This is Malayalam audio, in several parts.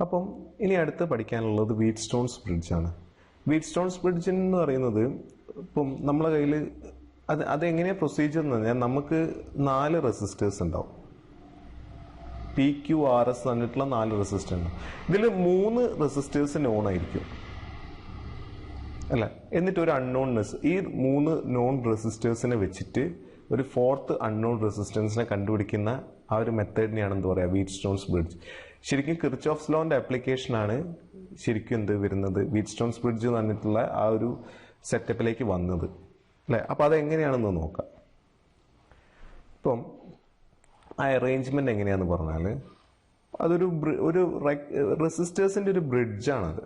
അപ്പം ഇനി അടുത്ത് പഠിക്കാനുള്ളത് വീറ്റ്സ്റ്റോൺസ് ബ്രിഡ്ജാണ്. വീറ്റ്സ്റ്റോൺസ് ബ്രിഡ്ജ് എന്ന് പറയുന്നത് ഇപ്പം നമ്മളെ കയ്യിൽ അതെങ്ങനെയാണ് പ്രൊസീജിയർ എന്ന് പറഞ്ഞാൽ നമുക്ക് 4 റെസിസ്റ്റേഴ്സ് ഉണ്ടാവും. PQRS തന്നിട്ടുള്ള 4 റെസിസ്റ്റർ ഉണ്ടാവും. ഇതിൽ 3 റെസിസ്റ്റേഴ്സ് നോൺ ആയിരിക്കും അല്ല, എന്നിട്ട് ഒരു അൺനോൺനെസ്. ഈ 3 നോൺ റെസിസ്റ്റേഴ്സിനെ വെച്ചിട്ട് ഒരു 4th അൺനോൺ റെസിസ്റ്റൻസിനെ കണ്ടുപിടിക്കുന്ന ആ ഒരു മെത്തേഡിനെയാണ് എന്ത് പറയുക, വീറ്റ്സ്റ്റോൺസ് ബ്രിഡ്ജ്. ശരിക്കും കിർച്ചോഫ്സ് ലോന്റെ ആപ്ലിക്കേഷനാണ് ശരിക്കും എന്ത് വരുന്നത്, വീറ്റ്സ്റ്റോൺസ് ബ്രിഡ്ജ് എന്ന് പറഞ്ഞിട്ടുള്ള ആ ഒരു സെറ്റപ്പിലേക്ക് വന്നത് അല്ലേ. അപ്പം അതെങ്ങനെയാണെന്ന് നോക്കാം. ഇപ്പം ആ അറേഞ്ച്മെന്റ് എങ്ങനെയാന്ന് പറഞ്ഞാൽ അതൊരു റെസിസ്റ്റേഴ്സിന്റെ ഒരു ബ്രിഡ്ജാണത്.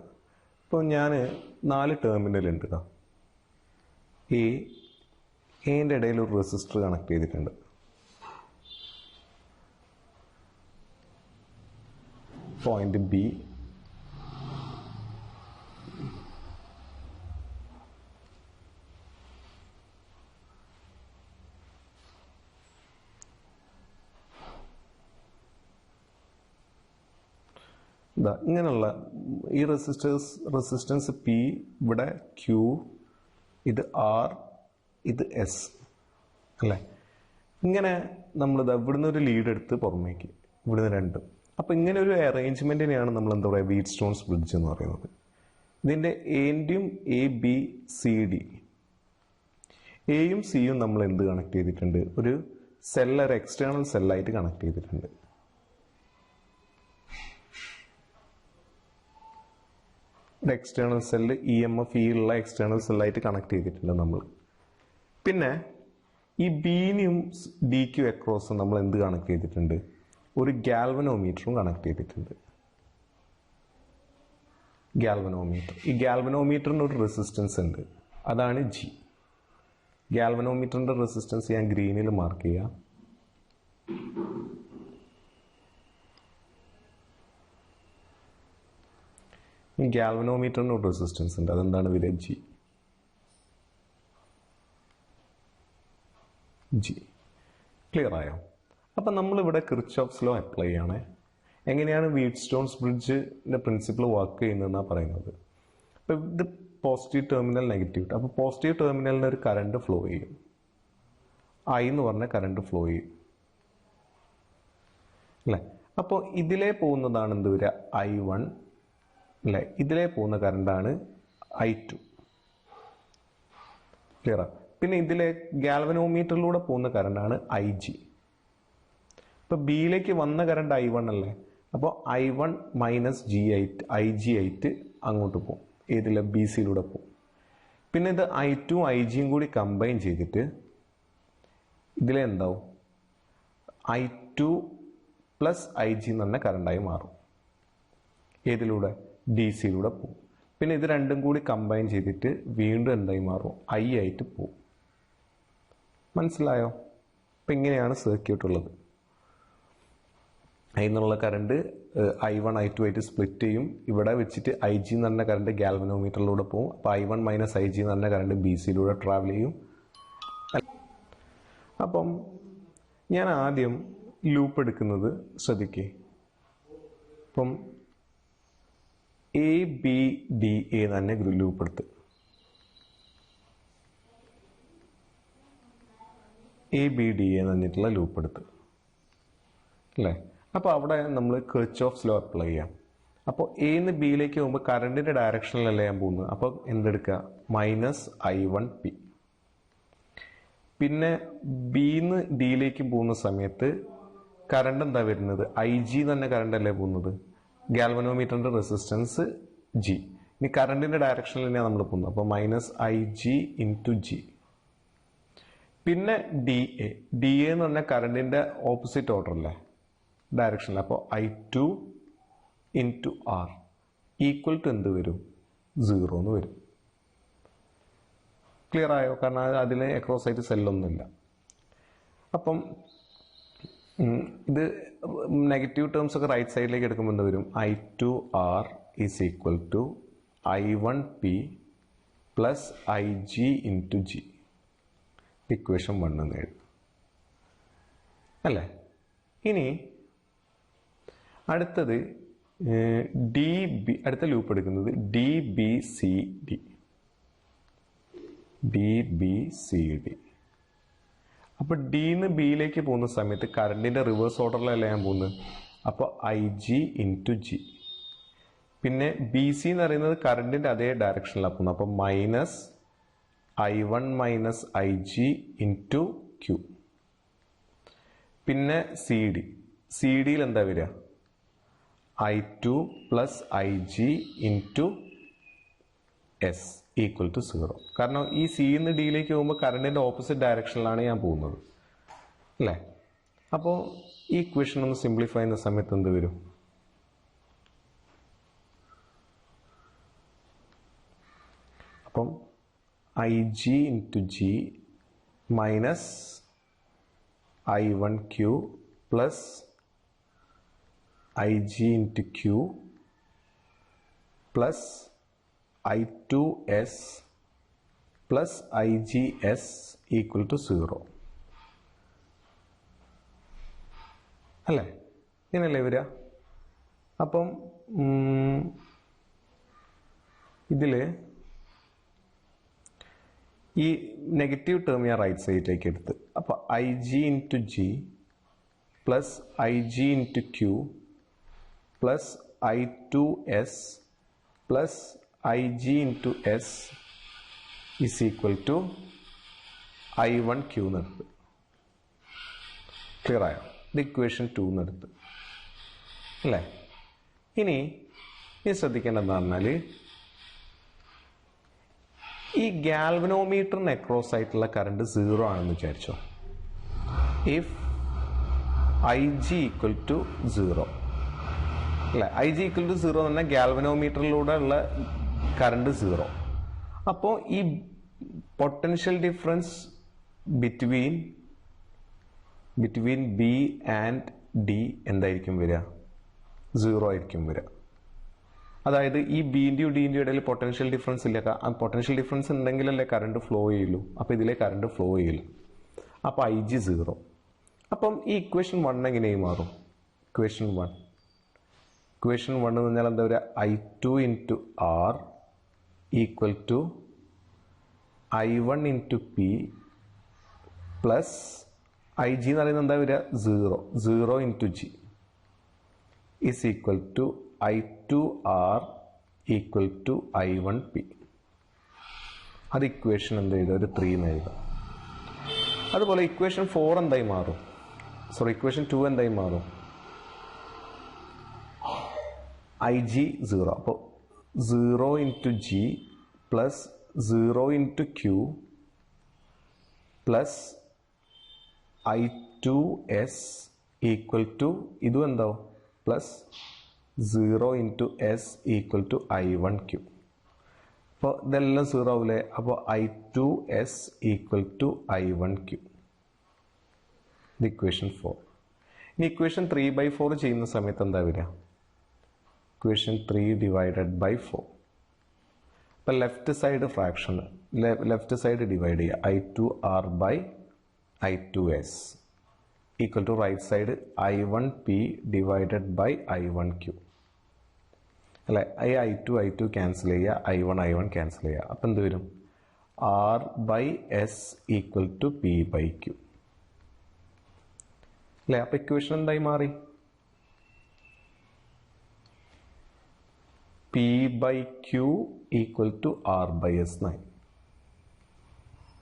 ഇപ്പോൾ ഞാൻ 4 ടെർമിനൽ ഉണ്ട് കേട്ടോ. എന്റെ ഇടയിൽ ഒരു റെസിസ്റ്റർ കണക്ട് ചെയ്തിട്ടുണ്ട്. പോയിന്റ് ബി, ഇങ്ങനെയുള്ള ഈ റെസിസ്റ്റൻസ് പി, ഇവിടെ ക്യൂ, ഇത് ആർ, ഇത് എസ് അല്ലേ. ഇങ്ങനെ നമ്മളിത് ഇവിടുന്ന് ഒരു ലീഡ് എടുത്ത് പുറമേക്ക്, ഇവിടുന്ന് 2. അപ്പം ഇങ്ങനെ ഒരു അറേഞ്ച്മെന്റിനെയാണ് നമ്മൾ എന്താ പറയുക, വീറ്റ്സ്റ്റോൺസ് ബ്രിഡ്ജ് എന്ന് പറയുന്നത്. ഇതിന്റെ എൻ്റെയും ABCD, എയും സിയും നമ്മൾ എന്ത് കണക്ട് ചെയ്തിട്ടുണ്ട്, ഒരു എക്സ്റ്റേണൽ സെല്ലായിട്ട് കണക്ട് ചെയ്തിട്ടുണ്ട്. എക്സ്റ്റേണൽ സെല്ല് EMF ഉള്ള എക്സ്റ്റേണൽ സെല്ലായിട്ട് കണക്ട് ചെയ്തിട്ടുണ്ട് നമ്മൾ. പിന്നെ ഈ ബിനെയും DQ അക്രോസ് നമ്മൾ എന്ത് കണക്ട് ചെയ്തിട്ടുണ്ട്, ഒരു ഗാൽവനോമീറ്ററും കണക്ട് ചെയ്തിട്ടുണ്ട്. ഗാൽവനോമീറ്റർ, ഈ ഗാൽവനോമീറ്ററിന് ഒരു റെസിസ്റ്റൻസ് ഉണ്ട്, അതാണ് G. ഗാൽവനോമീറ്ററിന്റെ റെസിസ്റ്റൻസ് ഞാൻ ഗ്രീനിൽ മാർക്ക് ചെയ്യാം. ഈ ഗാൽവനോമീറ്ററിന് ഒരു റെസിസ്റ്റൻസ് ഉണ്ട്, അതെന്താണ് വരിക, G. ക്ലിയർ ആയോ? അപ്പം നമ്മളിവിടെ കിർച്ചോഫ്സ് ലോ അപ്ലൈ ചെയ്യണേ. എങ്ങനെയാണ് വീറ്റ്സ്റ്റോൺസ് ബ്രിഡ്ജിന്റെ പ്രിൻസിപ്പിൾ വർക്ക് ചെയ്യുന്നതെന്നാണ് പറയുന്നത്. അപ്പം ഇത് പോസിറ്റീവ് ടെർമിനൽ, നെഗറ്റീവ്. അപ്പോൾ പോസിറ്റീവ് ടെർമിനലിന് ഒരു കറണ്ട് ഫ്ലോ ചെയ്യും, I എന്ന് പറഞ്ഞ കറണ്ട് ഫ്ലോ ചെയ്യും അല്ലേ. അപ്പോൾ ഇതിലേ പോകുന്നതാണ് എന്ത് വരിക, I1 അല്ലേ. ഇതിലേ പോകുന്ന കറണ്ടാണ് I2. ക്ലിയറാ. പിന്നെ ഇതിലെ ഗാൽവനോമീറ്ററിലൂടെ പോകുന്ന കറണ്ടാണ് IG. ഇപ്പൊ ബിയിലേക്ക് വന്ന കറണ്ട് I1 അല്ലേ. അപ്പോൾ I1 മൈനസ് IG ആയിട്ട് അങ്ങോട്ട് പോകും, ഏതില്ല, BCയിലൂടെ പോകും. പിന്നെ ഇത് I2 IGയും കൂടി കമ്പൈൻ ചെയ്തിട്ട് ഇതിലെ എന്താവും, I2 പ്ലസ് IG എന്ന് പറഞ്ഞ കറണ്ടായി മാറും. ഏതിലൂടെ, DC-യിലൂടെ പോകും. പിന്നെ ഇത് രണ്ടും കൂടി കമ്പൈൻ ചെയ്തിട്ട് വീണ്ടും എന്തായി മാറും, I ആയിട്ട് പോകും. മനസ്സിലായോ? അപ്പം ഇങ്ങനെയാണ് സർക്യൂട്ട് ഉള്ളത്. അതിനുള്ള കറണ്ട് I1 I2 ആയിട്ട് സ്പ്ലിറ്റ് ചെയ്യും. ഇവിടെ വെച്ചിട്ട് IG എന്ന് പറഞ്ഞ കറണ്ട് ഗാൽവനോമീറ്ററിലൂടെ പോകും. അപ്പോൾ I1 മൈനസ് IG എന്ന് പറഞ്ഞ കറണ്ട് BC-യിലൂടെ ട്രാവൽ ചെയ്യും. അപ്പം ഞാൻ ആദ്യം ലൂപ്പ് ശ്രദ്ധിക്കേ. അപ്പം ABDA തന്നെ ലൂപ്പ് എടുത്ത് ABDA എന്ന് പറഞ്ഞിട്ടുള്ള ലൂപ്പ് എടുത്ത് അല്ലേ. അപ്പോൾ അവിടെ നമ്മൾ കിർച്ചോഫ്സ് ലോ അപ്ലൈ ചെയ്യാം. അപ്പോൾ എന്ന് ബിയിലേക്ക് പോകുമ്പോൾ കറണ്ടിന്റെ ഡയറക്ഷനിലല്ലേ ഞാൻ പോകുന്നത്. അപ്പോൾ എന്തെടുക്കുക, -I1P. പിന്നെ ബിന്ന് ഡിയിലേക്ക് പോകുന്ന സമയത്ത് കറണ്ട് എന്താ വരുന്നത്, IG തന്നെ കറണ്ട് അല്ലേ പോകുന്നത്, ഗാൽവനോമീറ്ററിന്റെ റെസിസ്റ്റൻസ് G. ഇനി കറണ്ടിന്റെ ഡയറക്ഷനിൽ തന്നെയാണ് നമ്മൾ പോകുന്നത്. അപ്പോൾ -IG × G. പിന്നെ DA എന്ന് പറഞ്ഞാൽ കറണ്ടിന്റെ ഓപ്പോസിറ്റ് ഓർഡർ അല്ലേ, ഡയറക്ഷനിൽ. അപ്പോൾ I2 × R ഈക്വൽ ടു എന്ത് വരും, 0 എന്ന് വരും. ക്ലിയർ ആയോ? കാരണം അതിൽ അക്രോസ് ആയിട്ട് സെല്ലൊന്നുമില്ല. അപ്പം ഇത് നെഗറ്റീവ് ടേംസ് ഒക്കെ റൈറ്റ് സൈഡിലേക്ക് എടുക്കുമ്പോൾ എന്ത് വരും, I2R is equal to I1P plus IG × G. Equation 1 എന്ന് എഴുതും അല്ലേ. ഇനി അടുത്തത് ഡി ബി, അടുത്ത ലൂപ്പ് എടുക്കുന്നത് D B C D, D B C D. അപ്പോൾ ഡിന്ന് ബിയിലേക്ക് പോകുന്ന സമയത്ത് കറണ്ടിൻ്റെ റിവേഴ്സ് ഓർഡറിലല്ല ഞാൻ പോകുന്നത്. അപ്പോൾ ഐ ജി ഇൻറ്റു ജി. പിന്നെ ബി സി എന്ന് പറയുന്നത് കറണ്ടിൻ്റെ അതേ ഡയറക്ഷനിലാണ് പോകുന്നത്. അപ്പോൾ minus I one minus I G into Q. പിന്നെ സി ഡി, സി ഡിയിൽ എന്താ വരിക? I two plus I G into S equal to 0. കാരണം ഈ സിന്ന് ഡിയിലേക്ക് പോകുമ്പോൾ കറണ്ടിൻ്റെ ഓപ്പോസിറ്റ് ഡയറക്ഷനിലാണ് ഞാൻ പോകുന്നത് അല്ലേ? അപ്പോൾ ഈ ഇക്വേഷൻ ഒന്ന് സിംപ്ലിഫൈ ചെയ്യുന്ന സമയത്ത് എന്ത് വരും? അപ്പം I G into G minus I one Q plus I G into Q plus I two S plus I G S equal to 0 അല്ലേ? ഇങ്ങനല്ലേ വരിക? അപ്പം ഇതിൽ ഈ നെഗറ്റീവ് ടേം ഞാൻ റൈറ്റ് സൈഡിലേക്ക് എടുത്ത്, അപ്പോൾ I G into G plus I G into Q plus I two S plus I G into S is equal to I one Q എന്നെടുത്ത്. ക്ലിയർ ആയോ? ഇത് ഇക്വേഷൻ 2 എന്നെടുത്ത് അല്ലേ? ഇനി ശ്രദ്ധിക്കേണ്ടതെന്ന് പറഞ്ഞാൽ ഈ ഗാൽവനോമീറ്ററിന് അക്രോസ് ആയിട്ടുള്ള കറണ്ട് 0 ആണെന്ന് വിചാരിച്ചോ. If I G equal to 0 അല്ലേ? ഐ ജി ഈക്വൽ ടു 0 എന്ന് പറഞ്ഞാൽ ഗാൽവനോമീറ്ററിലൂടെ ഉള്ള കറണ്ട് 0. അപ്പോൾ ഈ potential difference between B and D എന്തായിരിക്കും വരിക? 0 ആയിരിക്കും വരിക. അതായത് ഈ ബിൻ്റെയും ഡിൻ്റെയും ഇടയിൽ പൊട്ടൻഷ്യൽ ഡിഫറൻസ് ഇല്ല. ആ പൊട്ടൻഷ്യൽ ഡിഫറൻസ് ഉണ്ടെങ്കിലല്ലേ കറണ്ട് ഫ്ലോ ചെയ്യുള്ളൂ. അപ്പോൾ ഇതിലെ കറണ്ട് ഫ്ലോ ചെയ്യില്ല. അപ്പോൾ ഐ ജി 0. അപ്പം ഈ ഇക്വേഷൻ 1 എങ്ങനെയായി മാറും? ഇക്വേഷൻ 1 എന്ന് പറഞ്ഞാൽ എന്താ പറയുക? I two into R equal to I one into P plus I G എന്ന് പറയുന്നത് എന്താ വരിക? 0 into G is equal to I two R equal to I one P. അത് ഇക്വേഷൻ എന്ത് ചെയ്താൽ ഒരു 3 എന്ന് എഴുതാം. അതുപോലെ ഇക്വേഷൻ 4 എന്തായി മാറും? ഇക്വേഷൻ 2 എന്തായി മാറും? I G 0. അപ്പോൾ 0 into G plus 0 into Q plus I two S equal to ഇതും എന്താവും? Plus 0 into S equal to I one Q. അപ്പോൾ ഇതെല്ലാം 0 ആവില്ലേ? അപ്പോൾ I two S equal to I one Q. ഇത് ഇക്വേഷൻ 4. ഇനി ഇക്വേഷൻ 3/4 ചെയ്യുന്ന സമയത്ത് എന്താ വരിക? Equation 3 divided by 4. അപ്പോൾ left side fraction, left side divide ചെയ്യുക. I two R by I two S equal to right side I one P divided by I one Q അല്ലേ? ഐ ടു ക്യാൻസൽ ചെയ്യുക, ഐ വൺ ക്യാൻസൽ ചെയ്യുക. അപ്പം എന്ത് വരും? R by S equal to P by Q അല്ലേ? അപ്പം ഇക്വേഷൻ എന്തായി മാറി? P by Q equal to R by S എന്നായി.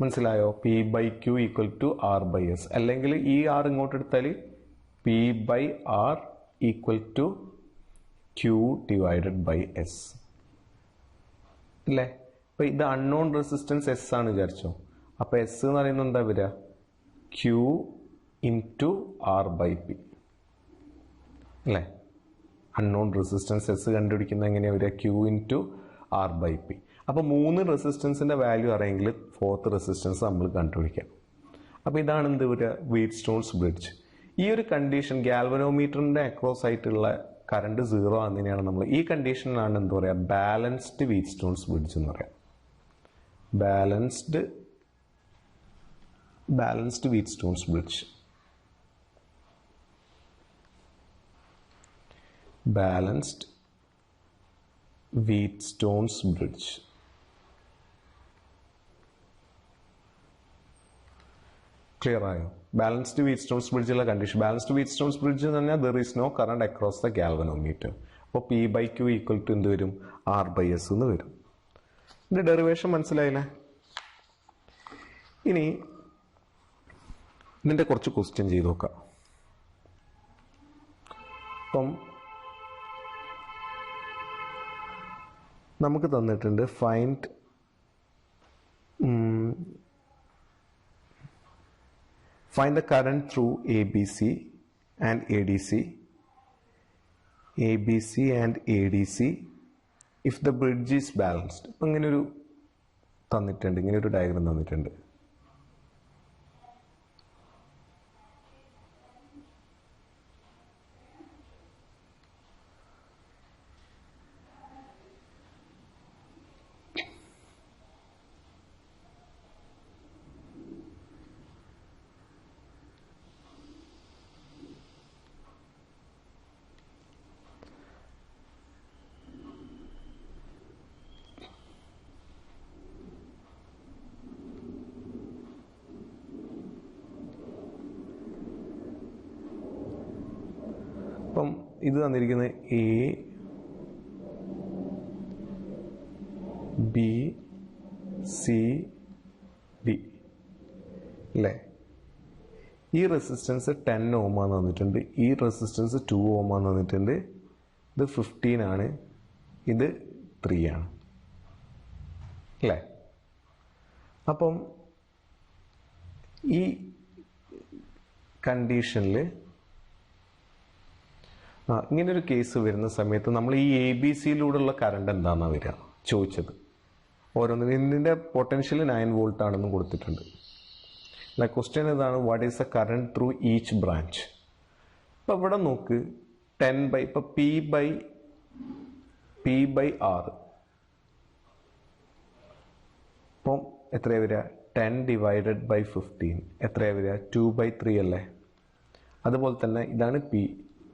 മനസ്സിലായോ? P by Q equal to R by S. അല്ലെങ്കിൽ ഈ ആർ ഇങ്ങോട്ട് എടുത്താൽ P by R equal to Q divided by S അല്ലേ? അപ്പോൾ ഇത് അൺനോൺ റെസിസ്റ്റൻസ് എസ് ആണ് വിചാരിച്ചോ. അപ്പോൾ എസ് എന്ന് പറയുന്നത് എന്താ വരിക? Q into R by P അല്ലേ? അൺനോൺ റെസിസ്റ്റൻസ് എസ് കണ്ടുപിടിക്കുന്നത് എങ്ങനെയാണ് വരിക? Q into R by P. അപ്പോൾ 3 റെസിസ്റ്റൻസിൻ്റെ വാല്യൂ അറിയെങ്കിൽ 4th റെസിസ്റ്റൻസ് നമ്മൾ കണ്ടുപിടിക്കാം. അപ്പോൾ ഇതാണ് എന്ത് വരിക? Wheatstone's bridge. ഈ ഒരു കണ്ടീഷൻ ഗാൽവനോമീറ്ററിൻ്റെ അക്രോസ് ആയിട്ടുള്ള കറണ്ട് 0 ആണെന്നാണ് നമ്മൾ ഈ കണ്ടീഷനിലാണ് എന്താ പറയുക? ബാലൻസ്ഡ് വീറ്റ്സ്റ്റോൺസ് ബ്രിഡ്ജ് എന്ന് പറയാം. Balanced Wheatstone's bridge. Balanced Wheatstone's bridge. Clear ആയോ? Balanced Wheatstone's bridge ഉള്ള കണ്ടീഷൻ. Balanced Wheatstone's bridge എന്ന് പറഞ്ഞാൽ there is no current across the galvanometer. അപ്പോൾ P/Q ഈക്വൽ ടു എന്ത് വരും? R/S എന്ന് വരും. ഇതിന്റെ ഡെറിവേഷൻ മനസ്സിലായില്ലേ? ഇനി ഇതിന്റെ കുറച്ച് ക്വസ്റ്റ്യൻ ചെയ്ത് നോക്കാം. അപ്പം നമുക്ക് തന്നിട്ടുണ്ട് find the current through ABC and ADC if the bridge is balanced. അപ്പം ഇങ്ങനെ ഒരു തന്നിട്ടുണ്ട്, ഇങ്ങനെ ഒരു ഡയഗ്രം തന്നിട്ടുണ്ട്. അപ്പം ഇത് തന്നിരിക്കുന്നത് A, B, C, D അല്ലേ? ഈ റെസിസ്റ്റൻസ് 10 ഓം ആണെന്ന് തന്നിട്ടുണ്ട്, ഈ റെസിസ്റ്റൻസ് 2 ഓം ആണെന്ന് തന്നിട്ടുണ്ട്, ഇത് 15 ആണ്, ഇത് 3 ആണ് അല്ലേ? അപ്പം ഈ കണ്ടീഷനിൽ ഇങ്ങനൊരു കേസ് വരുന്ന സമയത്ത് നമ്മൾ ഈ ABC-യിലൂടെയുള്ള കറണ്ട് എന്താണെന്നാണ് വരിക ചോദിച്ചത്. ഓരോന്നിനും ഇതിൻ്റെ പൊട്ടൻഷ്യൽ 9 വോൾട്ട് ആണെന്നും കൊടുത്തിട്ടുണ്ട്. ക്വസ്റ്റ്യൻ ഇതാണ്, what is the current through each branch. ഇപ്പം ഇവിടെ നോക്ക് 10 ഇപ്പം P/R അപ്പം എത്രയാണ് വരിക? 10 ഡിവൈഡഡ് ബൈ 15 എത്രയാണ് വരിക? 2/3 അല്ലേ? അതുപോലെ തന്നെ ഇതാണ്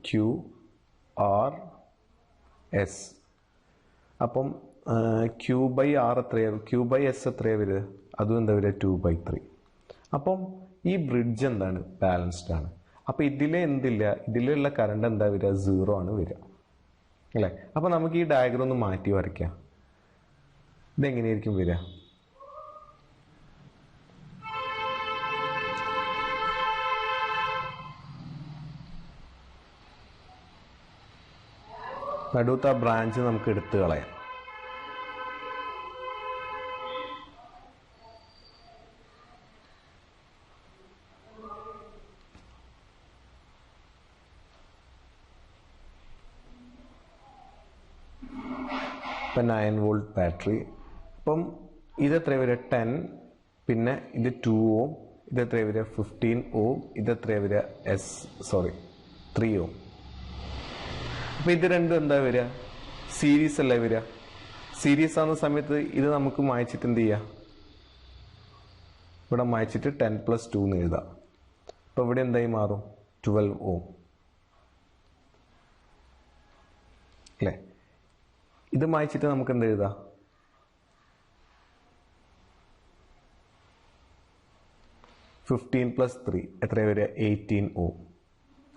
Q/R/S. അപ്പം Q/R എത്രയാണ്? Q/S എത്രയാണ് വരിക? അതും എന്താ വരിക? 2/3. അപ്പം ഈ ബ്രിഡ്ജ് എന്താണ്? ബാലൻസ്ഡ് ആണ്. അപ്പം ഇതിലെ എന്തില്ല? ഇതിലുള്ള കറണ്ട് എന്താ വരിക? 0 ആണ് വരിക അല്ലേ? അപ്പം നമുക്ക് ഈ ഡയഗ്രം ഒന്ന് മാറ്റി വരയ്ക്കാം. ഇതെങ്ങനെയായിരിക്കും വരിക? നടുത്ത ബ്രാഞ്ച് നമുക്ക് എടുത്തു കളയാം. ഇപ്പം 9 വോൾട്ട് ബാറ്ററി. അപ്പം ഇതെത്ര വരിക? 10, പിന്നെ ഇത് 2 ഓം, ഇതെത്ര വരിക? 15 ഓം, ഇതെത്ര വരിക? 3 ഓം. അപ്പം ഇത് രണ്ടും എന്താ വരിക? സീരീസ് അല്ലേ വരിക? സീരീസ് ആവുന്ന സമയത്ത് ഇത് നമുക്ക് മായ്ച്ചിട്ട് എന്ത് ചെയ്യുക? ഇവിടെ മായ്ച്ചിട്ട് 10 + 2 എന്ന് എഴുതാം. അപ്പം ഇവിടെ എന്തായി മാറും? 12 ഓം അല്ലേ? ഇത് മായ്ച്ചിട്ട് നമുക്ക് എന്ത് എഴുതാം? 15 + 3 എത്ര വരിക? 18 ഓം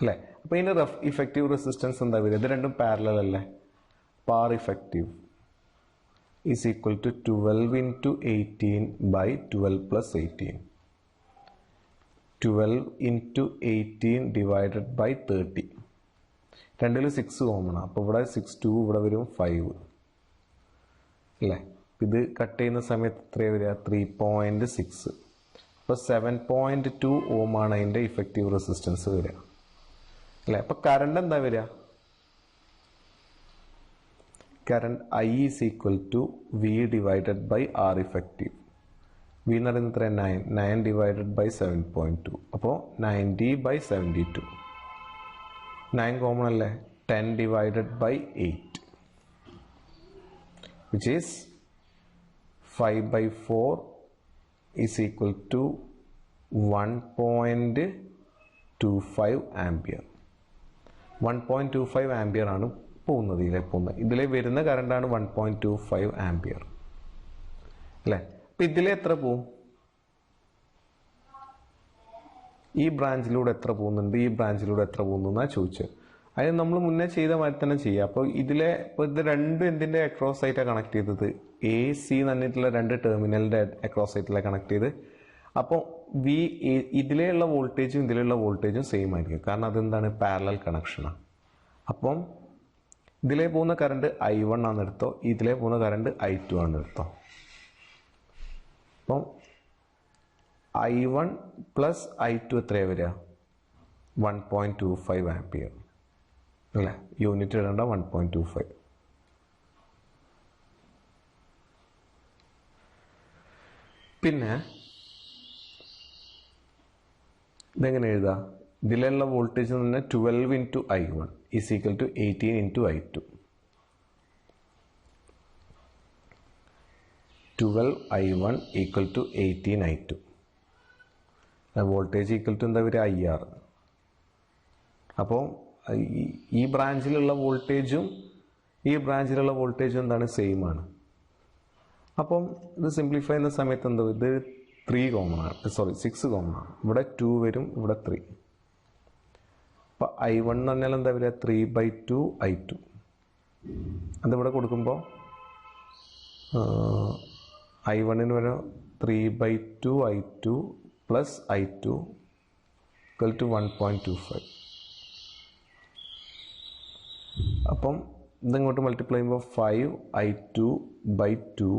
അല്ലേ? അപ്പോൾ ഇതിൻ്റെ ഇഫക്റ്റീവ് റെസിസ്റ്റൻസ് എന്താ വരിക? ഇത് രണ്ടും പാരലൽ അല്ലേ? R effective is equal to 12 into 18 by 12 plus 18. 12 into 18 divided by 30. രണ്ടിൽ 6 കോമൺ. അപ്പോൾ ഇവിടെ 6, 2 ഇവിടെ വരും 5 അല്ലേ? ഇത് കട്ട് ചെയ്യുന്ന സമയത്ത് എത്രയാണ് വരിക? 3.6. അപ്പോൾ 7.2 ഓം ആണ് അതിൻ്റെ ഇഫക്റ്റീവ് റെസിസ്റ്റൻസ് വരിക അല്ലേ? അപ്പോൾ കറണ്ട് എന്താ വരിക? Current I is equal to V divided by R effective. V എന്ന് പറയുന്നത് എത്ര? 9 divided by 7.2. അപ്പോൾ 90/72. 9 കോമൺ അല്ലേ? 10 divided by 8, which is 5/4 is equal to 1.25 ampere. 1.25 ampere ആണ് പോകുന്നത്. ഇതിലെ വരുന്ന കറണ്ടാണ് 1.25 ആംപിയർ അല്ലേ. അപ്പം ഇതിലെ എത്ര പോവും? ഈ ബ്രാഞ്ചിലൂടെ എത്ര പോകുന്നുണ്ട്, ഈ ബ്രാഞ്ചിലൂടെ എത്ര പോകുന്നു എന്നാണ് ചോദിച്ചത്. അത് നമ്മൾ മുന്നേ ചെയ്ത മാതിരി തന്നെ ചെയ്യുക. അപ്പോൾ ഇപ്പോൾ ഇത് രണ്ടും എന്തിൻ്റെ അക്രോസ് ആയിട്ടാണ് കണക്ട് ചെയ്തത്? എ സി എന്ന് പറഞ്ഞിട്ടുള്ള രണ്ട് ടെർമിനലിൻ്റെ അക്രോസ് ആയിട്ടാണ് കണക്ട് ചെയ്ത്. അപ്പോൾ ഇതിലെയുള്ള വോൾട്ടേജും ഇതിലുള്ള വോൾട്ടേജും സെയിം ആയിരിക്കും, കാരണം അതെന്താണ്, പാരലൽ കണക്ഷനാണ്. അപ്പം ഇതിലേ പോകുന്ന കറണ്ട് I1 ആണെന്ന് എടുത്തോ, ഇതിലേ പോകുന്ന കറണ്ട് I2 ആണെന്ന് എടുത്തോ. അപ്പം I1 പ്ലസ് I2 എത്രയാണ് വരിക? 1.25 ആംപിയർ അല്ലേ. യൂണിറ്റ് ഇടേണ്ട 1.25. പിന്നെ ഇതെങ്ങനെ എഴുതാം? ഇതിലുള്ള വോൾട്ടേജ് എന്ന് പറഞ്ഞാൽ 12 into I1 is equal to 18 into I2. 12 I1 equal to 18 I2. Voltage equal to എന്താ വരിക? IR. അപ്പോൾ ഈ ബ്രാഞ്ചിലുള്ള വോൾട്ടേജും ഈ ബ്രാഞ്ചിലുള്ള വോൾട്ടേജും എന്താണ്? സെയിം ആണ്. അപ്പം ഇത് സിംപ്ലിഫൈ ചെയ്യുന്ന സമയത്ത് എന്താ, ഇത് 3 കോമൺ ആണ്, 6 കോമൺ ആണ്. ഇവിടെ 2 വരും, ഇവിടെ 3. അപ്പോൾ I1 എന്ന് പറഞ്ഞാൽ എന്താ വരിക? 3/2 I2. അതിവിടെ കൊടുക്കുമ്പോൾ I1 വരെ 3/2 I2 plus I2 equal to 1.25. അപ്പം ഇതിങ്ങോട്ട് മൾട്ടിപ്ലൈ ചെയ്യുമ്പോൾ 5I2/2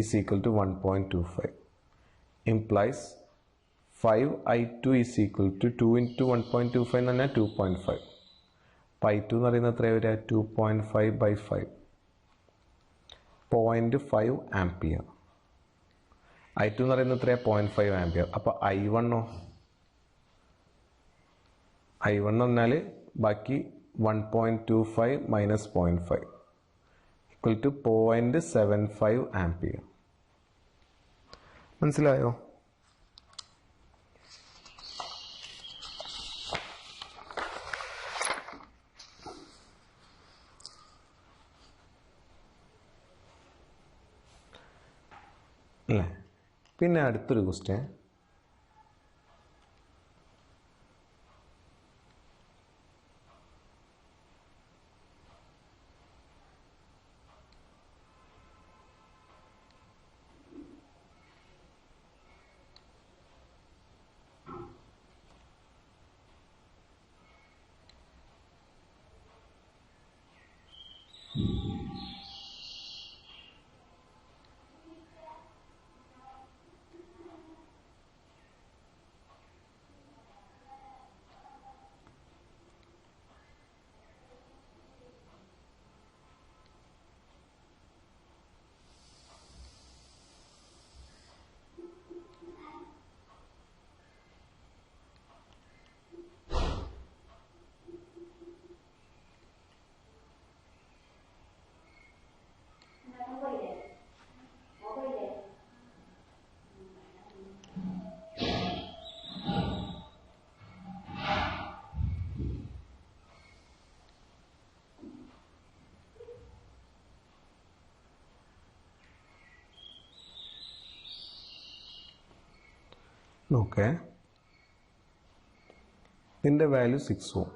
is equal to 1.25. implies 5I2 is equal to 2 into 1.25 എന്ന് പറഞ്ഞാൽ 2.5. അപ്പം I2 എന്ന് പറയുന്നത് എത്രയാണ് വരിക? 2.5/5, 0.5 ആംപിയർ. I2 എന്ന് പറയുന്നത് എത്രയാണ്? 0.5 ആംപിയർ. അപ്പോൾ I1 എന്ന് പറഞ്ഞാൽ ബാക്കി 1.25 മൈനസ് 0.5 ഈക്വൽ ടു 0.75 ആംപിയർ. മനസ്സിലായോ? അല്ലേ. പിന്നെ അടുത്തൊരു ക്വസ്റ്റ്യൻ, നോക്കേ, ഇതിൻ്റെ വാല്യൂ 6 ഓം,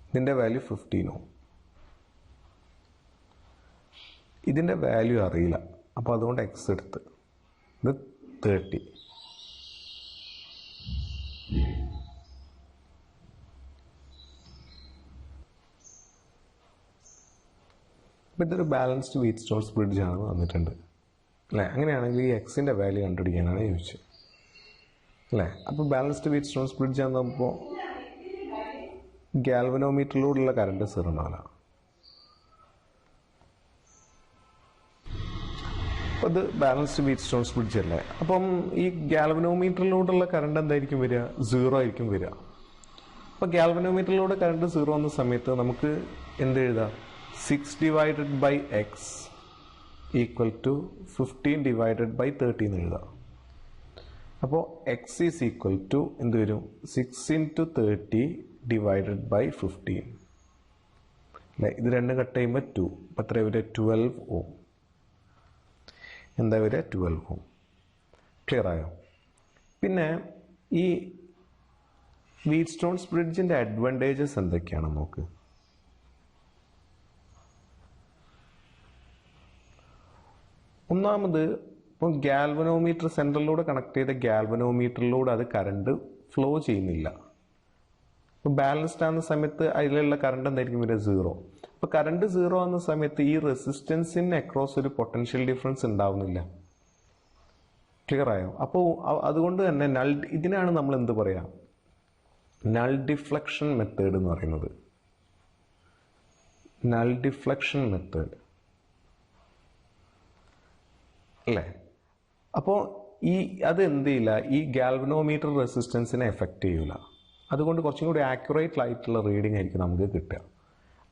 ഇതിൻ്റെ വാല്യൂ 15 ഓം. ഇതിൻ്റെ വാല്യൂ അറിയില്ല, അപ്പോൾ അതുകൊണ്ട് X എടുത്ത് ഇത് 30. അപ്പോൾ ഇതൊരു ബാലൻസ്ഡ് വീറ്റ്സ്റ്റോൺസ് ബ്രിഡ്ജ് ആണ് വന്നിട്ടുണ്ട് അല്ലേ. അങ്ങനെയാണെങ്കിൽ ഈ Xൻ്റെ വാല്യൂ കണ്ടുപിടിക്കാനാണ് ചോദിച്ചത് അല്ലേ. അപ്പോൾ ബാലൻസ്ഡ് വീറ്റ്സ്റ്റോൺസ് ബ്രിഡ്ജ് ആകുമ്പോൾ ഗാൽവനോമീറ്ററിലൂടെയുള്ള കറണ്ട് 0 ഉണ്ടാവില്ല. അപ്പോൾ ഇത് ബാലൻസ്ഡ് വീറ്റ്സ്റ്റോൺസ് ബ്രിഡ്ജ് അല്ലേ. അപ്പം ഈ ഗാൽവനോമീറ്ററിലൂടെയുള്ള കറണ്ട് എന്തായിരിക്കും വരിക? 0 ആയിരിക്കും വരിക. അപ്പോൾ ഗാൽവനോമീറ്ററിലൂടെ കറണ്ട് 0 എന്ന സമയത്ത് നമുക്ക് എന്ത് എഴുതാം? 6/X ഈക്വൽ ടു 15/30 എന്ന് എഴുതാം. അപ്പോൾ X ഈസ് ഈക്വൽ ടു എന്ത് വരും? 6 into 30 divided by 15. അല്ലേ? ഇത് രണ്ട് കട്ട് ചെയ്യുമ്പോൾ 2. അപ്പം എത്ര വരിക? 12 Ω. എന്താ വരിക? 12 Ω. ക്ലിയർ ആയോ? പിന്നെ ഈ വീറ്റ്സ്റ്റോൺസ് ബ്രിഡ്ജിൻ്റെ അഡ്വാൻറ്റേജസ് എന്തൊക്കെയാണെന്ന് നോക്ക്. ഒന്നാമത്, ഇപ്പം ഗാൽവനോമീറ്റർ സെൻട്രലിലൂടെ കണക്ട് ചെയ്ത ഗാൽവനോമീറ്ററിലൂടെ അത് കറണ്ട് ഫ്ലോ ചെയ്യുന്നില്ല. ഇപ്പം ബാലൻസ്ഡ് ആകുന്ന സമയത്ത് അതിലുള്ള കറണ്ട് എന്തായിരിക്കും വരിക? 0. അപ്പോൾ കറണ്ട് 0 ആകുന്ന സമയത്ത് ഈ റെസിസ്റ്റൻസിന് അക്രോസ് ഒരു പൊട്ടൻഷ്യൽ ഡിഫറൻസ് ഉണ്ടാവുന്നില്ല. ക്ലിയർ ആയോ? അപ്പോൾ അതുകൊണ്ട് തന്നെ ഇതിനാണ് നമ്മൾ എന്ത് പറയാ? നൾ ഡിഫ്ലക്ഷൻ മെത്തേഡ് എന്ന് പറയുന്നത്. നൾ ഡിഫ്ലക്ഷൻ മെത്തേഡ് അല്ലേ? അപ്പോൾ അത് എന്ത് ചെയ്യില്ല, ഈ ഗാൽവനോമീറ്റർ റെസിസ്റ്റൻസിനെ എഫക്റ്റ് ചെയ്യില്ല. അതുകൊണ്ട് കുറച്ചും കൂടി ആക്യുറേറ്റ് ആയിട്ടുള്ള റീഡിംഗ് ആയിരിക്കും നമുക്ക് കിട്ടുക.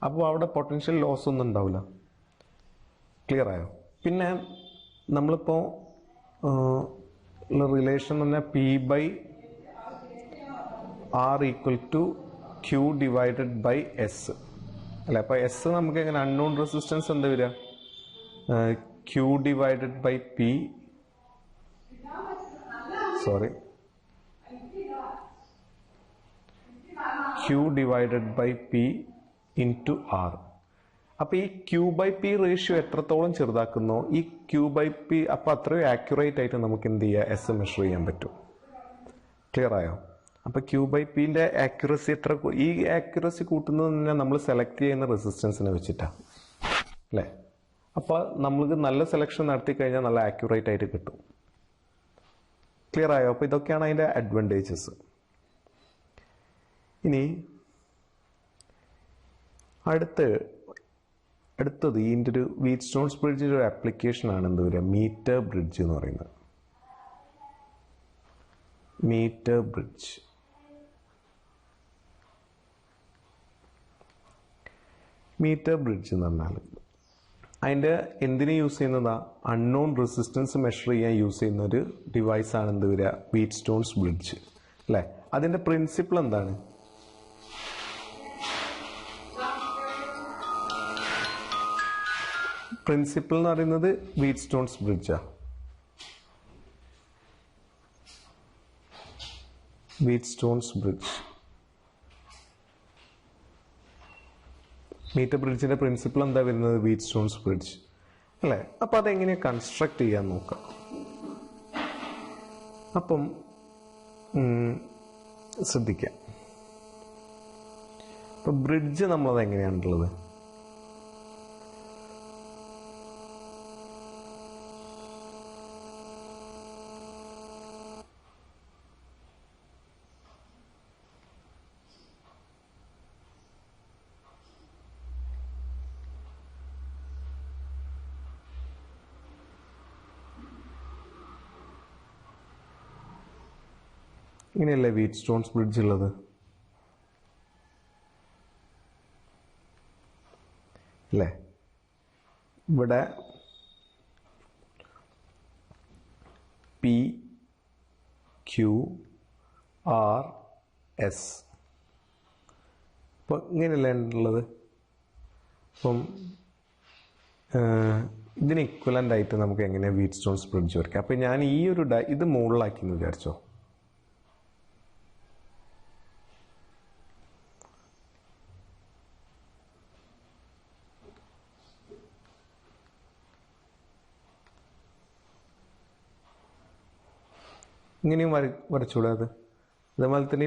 അപ്പോൾ അവിടെ പൊട്ടൻഷ്യൽ ലോസ് ഒന്നും ഉണ്ടാവില്ല. ക്ലിയർ ആയോ? പിന്നെ നമ്മളിപ്പോൾ റിലേഷൻ എന്ന് പറഞ്ഞാൽ P/R = Q / S അല്ലേ? അപ്പോൾ S നമുക്ക് എങ്ങനെ? അൺനോൺ റെസിസ്റ്റൻസ് എന്താ വരിക? Q / P, sorry, Q / P into R. അപ്പോൾ ഈ Q/P റേഷ്യോ എത്രത്തോളം ചെറുതാക്കുന്നോ ഈ Q/P, അപ്പോൾ അത്രയും ആക്യുറേറ്റ് ആയിട്ട് നമുക്ക് എന്ത് ചെയ്യുക? S മെഷർ ചെയ്യാൻ പറ്റും. ക്ലിയർ ആയോ? അപ്പോൾ Q/Pൻ്റെ ആക്യുറസി ഈ ആക്യുറസി കൂട്ടുന്നത് തന്നെ നമ്മൾ സെലക്ട് ചെയ്യുന്ന റെസിസ്റ്റൻസിനെ വെച്ചിട്ടാണ് അല്ലേ? അപ്പോൾ നമ്മൾക്ക് നല്ല സെലക്ഷൻ നടത്തി കഴിഞ്ഞാൽ നല്ല ആക്യുറേറ്റ് ആയിട്ട് കിട്ടും. ക്ലിയർ ആയോ? അപ്പോൾ ഇതൊക്കെയാണ് അതിൻ്റെ അഡ്വാൻറ്റേജസ്. ഇനി അടുത്തത് ഇതിൻ്റെ ഒരു വീറ്റ്സ്റ്റോൺസ് ബ്രിഡ്ജിൻ്റെ ഒരു ആപ്ലിക്കേഷനാണ് എന്ത് വരിക? മീറ്റർ ബ്രിഡ്ജ് എന്ന് പറയുന്നത്. Metre bridge. മീറ്റർ ബ്രിഡ്ജ് എന്ന് പറഞ്ഞാൽ അതിൻ്റെ എന്തിനു യൂസ് ചെയ്യുന്നതാ? അൺനോൺ റെസിസ്റ്റൻസ് മെഷർ ചെയ്യാൻ യൂസ് ചെയ്യുന്ന ഒരു ഡിവൈസാണ് എന്ത് വരിക? വീറ്റ്സ്റ്റോൺസ് ബ്രിഡ്ജ് അല്ലേ? അതിൻ്റെ പ്രിൻസിപ്പിൾ എന്താണ്? പ്രിൻസിപ്പിൾ എന്ന് പറയുന്നത് വീറ്റ്സ്റ്റോൺസ് ബ്രിഡ്ജാണ്. Wheatstone's bridge. മീറ്റർ ബ്രിഡ്ജിന്റെ പ്രിൻസിപ്പിൾ എന്താ വരുന്നത്? വീറ്റ്സ്റ്റോൺസ് ബ്രിഡ്ജ് അല്ലേ? അപ്പം അതെങ്ങനെയാണ് കൺസ്ട്രക്ട് ചെയ്യാൻ നോക്കാം. അപ്പം ശ്രദ്ധിക്കാം. അപ്പം ബ്രിഡ്ജ് നമ്മളത് എങ്ങനെയാണുള്ളത്? ഇങ്ങനെയല്ലേ വീറ്റ്സ്റ്റോൺസ് ബ്രിഡ്ജ് ഉള്ളത് അല്ലേ? ഇവിടെ PQRS. അപ്പോൾ ഇങ്ങനെയല്ലേ ഉള്ളത്? അപ്പം ഇതിന് ഇക്വലൻ്റ് ആയിട്ട് നമുക്ക് എങ്ങനെയാണ് വീറ്റ്സ്റ്റോൺസ് ബ്രിഡ്ജ് വരയ്ക്കാം? അപ്പം ഞാൻ ഈ ഒരു ഇത് മുകളിലാക്കി എന്ന് വിചാരിച്ചോ. ഇങ്ങനെയും വരച്ചുകൂടെ? അത് അതേപോലെ തന്നെ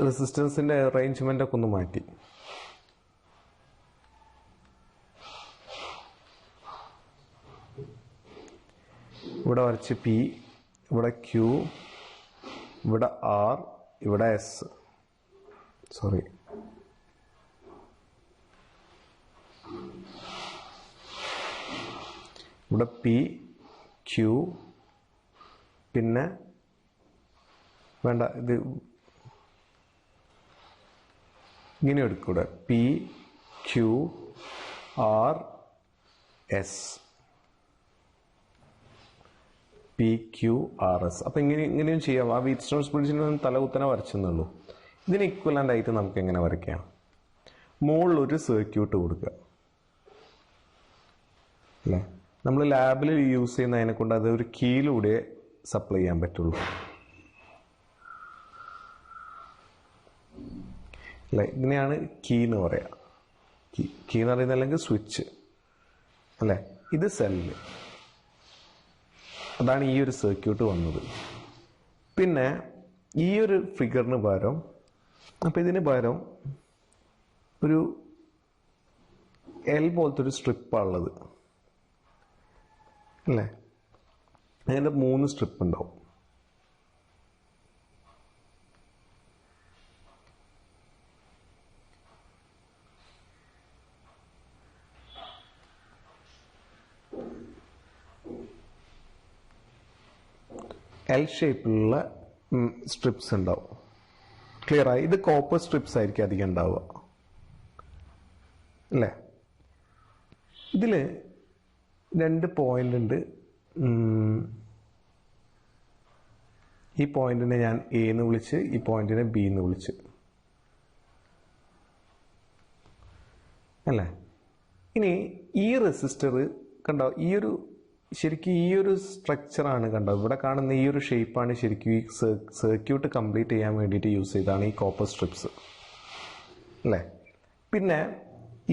റെസിസ്റ്റൻസിൻ്റെ അറേഞ്ച്മെൻ്റ് ഒക്കെ ഒന്ന് മാറ്റി. ഇവിടെ വരച്ച് P, ഇവിടെ Q, ഇവിടെ R, ഇവിടെ S. സോറി, ഇവിടെ P, Q, പിന്നെ വേണ്ട, ഇത് ഇങ്ങനെ എടുക്കൂടെ? PQRS. PQRS. അപ്പം ഇങ്ങനെയും ചെയ്യാം. ആ വീറ്റ്സ്റ്റോൺസ് ബ്രിഡ്ജിൽ നിന്ന് തല കുത്തനെ വരച്ചെന്നുള്ളൂ. ഇതിന് ഇക്വലൻ്റ് ആയിട്ട് നമുക്ക് എങ്ങനെ വരയ്ക്കാം? മുകളിലൊരു സർക്യൂട്ട് കൊടുക്കുക. അല്ലേ? നമ്മൾ ലാബിൽ യൂസ് ചെയ്യുന്നതിനെ കൊണ്ട് അത് ഒരു കീയിലൂടെ സപ്ലൈ ചെയ്യാൻ പറ്റുള്ളൂ അല്ലേ? ഇതിനെയാണ് കീ എന്ന് പറയുക. കീ എന്ന് പറയുന്നത് അല്ലെങ്കിൽ സ്വിച്ച് അല്ലേ? ഇത് സെല്ല്. അതാണ് ഈ ഒരു സർക്യൂട്ട് വന്നത്. പിന്നെ ഈ ഒരു ഫിഗറിന് പകരം, അപ്പം ഇതിന് പകരം ഒരു എൽ പോലത്തെ ഒരു സ്ട്രിപ്പാണുള്ളത് അല്ലേ? അതിൻ്റെ 3 സ്ട്രിപ്പ് ഉണ്ടാവും. എൽ ഷേപ്പിലുള്ള സ്ട്രിപ്സ് ഉണ്ടാവും. ക്ലിയർ ആയി? ഇത് കോപ്പർ സ്ട്രിപ്സ് ആയിരിക്കും അധികം ഉണ്ടാവുക അല്ലേ? ഇതിൽ 2 പോയിന്റ് ഉണ്ട്. ഈ പോയിന്റിനെ ഞാൻ എ എന്ന് വിളിച്ച്, ഈ പോയിന്റിനെ ബി എന്ന് വിളിച്ച് അല്ലേ? ഇനി ഈ റെസിസ്റ്റർ കണ്ടോ, ഈ ഒരു ശരിക്കും ഈ ഒരു സ്ട്രക്ചറാണ് കണ്ടോ, ഇവിടെ കാണുന്ന ഈ ഒരു ഷേപ്പാണ് ശരിക്കും ഈ സർക്യൂട്ട് കംപ്ലീറ്റ് ചെയ്യാൻ വേണ്ടിയിട്ട് യൂസ് ചെയ്താണ് ഈ കോപ്പർ സ്ട്രിപ്സ് അല്ലേ? പിന്നെ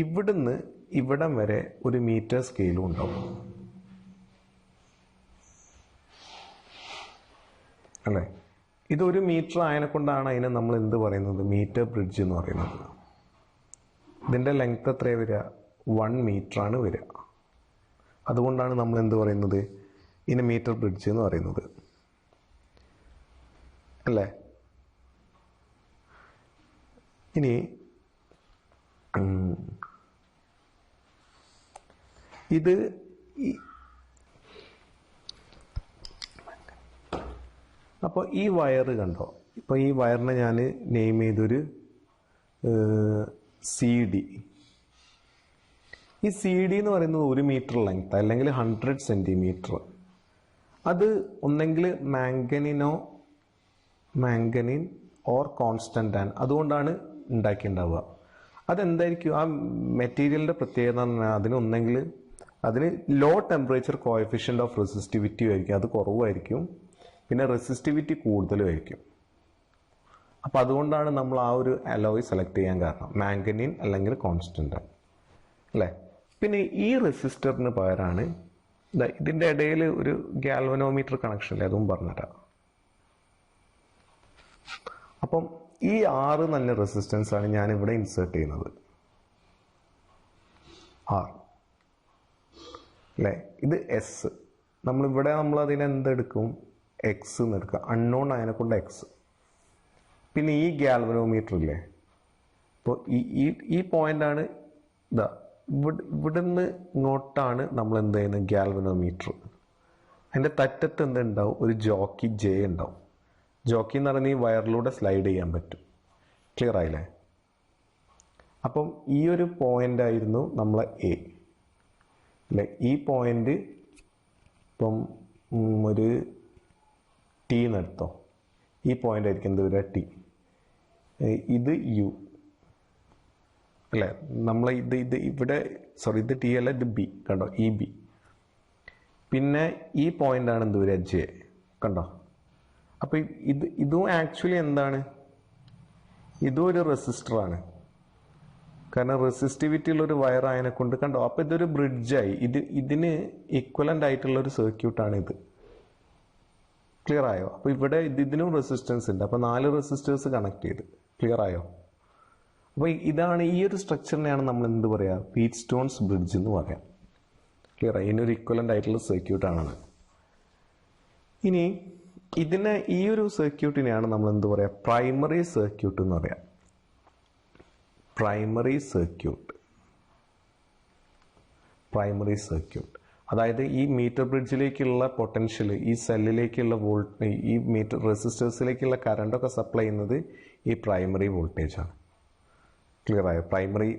ഇവിടുന്ന് ഇവിടം വരെ ഒരു മീറ്റർ സ്കെയിലും ഉണ്ടാവും അല്ലേ? ഇതൊരു മീറ്റർ ആയതിനെ കൊണ്ടാണ് അതിനെ നമ്മൾ എന്ത് പറയുന്നത്, മീറ്റർ ബ്രിഡ്ജ് എന്ന് പറയുന്നത്. ഇതിൻ്റെ ലെങ്ത് എത്രയാണ് വരിക? 1 മീറ്ററാണ് വരിക. അതുകൊണ്ടാണ് നമ്മൾ എന്ത് പറയുന്നത്, ഇതിന് മീറ്റർ ബ്രിഡ്ജ് എന്ന് പറയുന്നത് അല്ലേ? ഇനി ഇത് അപ്പോൾ ഈ വയറ് കണ്ടോ, ഇപ്പോൾ ഈ വയറിനെ ഞാൻ നെയിം ചെയ്തൊരു CD. ഈ CD എന്ന് പറയുന്നത് 1 മീറ്റർ ലെങ്ത് അല്ലെങ്കിൽ 100 സെൻറ്റിമീറ്റർ. അത് ഒന്നെങ്കിൽ മാംഗനിൻ ഓർ കോൺസ്റ്റൻ്റ് ആണ്, അതുകൊണ്ടാണ് ഉണ്ടാക്കിയിട്ടുണ്ടാവുക. അതെന്തായിരിക്കും ആ മെറ്റീരിയലിൻ്റെ പ്രത്യേകത എന്ന് പറഞ്ഞാൽ അതിനൊന്നെങ്കിൽ അതിന് low temperature coefficient of resistivity ആയിരിക്കും, അത് കുറവായിരിക്കും. പിന്നെ റെസിസ്റ്റിവിറ്റി കൂടുതലുമായിരിക്കും. അപ്പം അതുകൊണ്ടാണ് നമ്മൾ ആ ഒരു അലോയ് സെലക്ട് ചെയ്യാൻ കാരണം, മാംഗനീൻ അല്ലെങ്കിൽ കോൺസ്റ്റൻ്റ് അല്ലേ? പിന്നെ ഈ റെസിസ്റ്ററിന് പകരമാണ് ഇതിൻ്റെ ഇടയിൽ ഒരു ഗാൽവനോമീറ്റർ കണക്ഷൻ അല്ലേ, അതും പറഞ്ഞുതരാം. അപ്പം ഈ 6 നല്ല റെസിസ്റ്റൻസ് ആണ് ഞാൻ ഇവിടെ ഇൻസേർട്ട് ചെയ്യുന്നത്, 6 അല്ലേ? ഇത് എസ്. നമ്മളിവിടെ നമ്മളതിനെ എന്തെടുക്കും, എക്സ് എന്ന് എടുക്കുക, അൺനോൺ അതിനെ കൊണ്ട് എക്സ്. പിന്നെ ഈ ഗാൽവനോമീറ്റർ ഇല്ലേ, ഇപ്പോൾ ഈ പോയിന്റാണ് ഇതാ, ഇവിടുന്ന് ഇങ്ങോട്ടാണ് നമ്മൾ എന്ത് ചെയ്യുന്നത്, ഗാൽവനോമീറ്റർ. അതിൻ്റെ തറ്റത്ത് എന്തുണ്ടാവും, ഒരു ജോക്കി ജെ ഉണ്ടാവും. ജോക്കി എന്ന് പറയുന്നത് ഈ വയറിലൂടെ സ്ലൈഡ് ചെയ്യാൻ പറ്റും. ക്ലിയർ ആയില്ലേ? അപ്പം ഈ ഒരു പോയിന്റ് ആയിരുന്നു നമ്മളെ എ അല്ലേ? ഈ പോയിന്റ് ഇപ്പം ഒരു ടി എന്നെടുത്തോ, ഈ പോയിന്റ് ആയിരിക്കും എന്ത് വരിക, ടി. ഇത് യു അല്ലേ? നമ്മൾ ഇത് ഇവിടെ ഇത് ടി അല്ല, ഇത് ബി കണ്ടോ, ഈ ബി. പിന്നെ ഈ പോയിന്റാണ് എന്ത് വരിക, ജെ കണ്ടോ. അപ്പോൾ ഇതും ആക്ച്വലി എന്താണ്, ഇതും ഒരു റെസിസ്റ്ററാണ്, കാരണം റെസിസ്റ്റിവിറ്റി ഉള്ളൊരു വയറായതിനെ കൊണ്ട് കണ്ടോ. അപ്പോൾ ഇതൊരു ബ്രിഡ്ജായി, ഇതിന് ഈക്വലൻ്റ് ആയിട്ടുള്ള ഒരു സർക്യൂട്ടാണ് ഇത്. ക്ലിയർ ആയോ? അപ്പോൾ ഇവിടെ ഇതിനും റെസിസ്റ്റൻസ് ഉണ്ട്, അപ്പോൾ 4 റെസിസ്റ്റേഴ്സ് കണക്ട് ചെയ്ത്. ക്ലിയർ ആയോ? അപ്പോൾ ഇതാണ്, ഈ ഒരു സ്ട്രക്ചറിനെയാണ് നമ്മൾ എന്ത് പറയുക, വീറ്റ് സ്റ്റോൺസ് ബ്രിഡ്ജ് എന്ന് പറയാം. ക്ലിയർ ആയി? ഇതിനൊരു ഈക്വലൻ്റ് ആയിട്ടുള്ള സർക്യൂട്ടാണത്. ഇനി ഈ ഒരു സർക്യൂട്ടിനെയാണ് നമ്മൾ എന്ത് പറയുക, പ്രൈമറി സർക്യൂട്ട് എന്ന് പറയാം. പ്രൈമറി സർക്യൂട്ട് അതായത് ഈ മീറ്റർ ബ്രിഡ്ജിലേക്കുള്ള പൊട്ടൻഷ്യൽ, ഈ സെല്ലിലേക്കുള്ള ഈ മീറ്റർ റെസിസ്റ്റേഴ്സിലേക്കുള്ള കറണ്ടൊക്കെ സപ്ലൈ ചെയ്യുന്നത് ഈ പ്രൈമറി വോൾട്ടേജാണ്. ക്ലിയർ ആയോ? പ്രൈമറി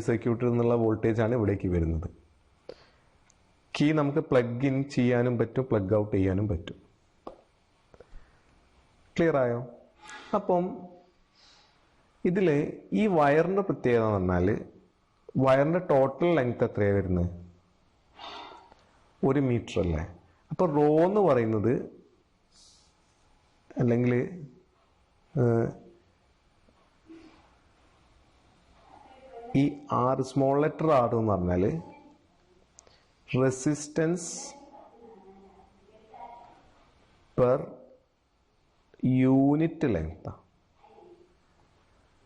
സർക്യൂട്ടിൽ നിന്നുള്ള വോൾട്ടേജാണ് ഇവിടേക്ക് വരുന്നത്. കീ നമുക്ക് പ്ലഗ് ഇൻ ചെയ്യാനും പറ്റും, പ്ലഗ് ഔട്ട് ചെയ്യാനും പറ്റും. ക്ലിയർ ആയോ? അപ്പം ഇതിൽ ഈ വയറിൻ്റെ പ്രത്യേകത എന്ന് പറഞ്ഞാൽ, വയറിൻ്റെ ടോട്ടൽ ലെങ്ത് എത്രയാണ് വരുന്നത്, 1 മീറ്റർ അല്ലേ? അപ്പോൾ റോ എന്ന് പറയുന്നത് അല്ലെങ്കിൽ ഈ ആർ, സ്മോൾ ലെറ്റർ ആർ എന്ന് പറഞ്ഞാൽ resistance per unit length,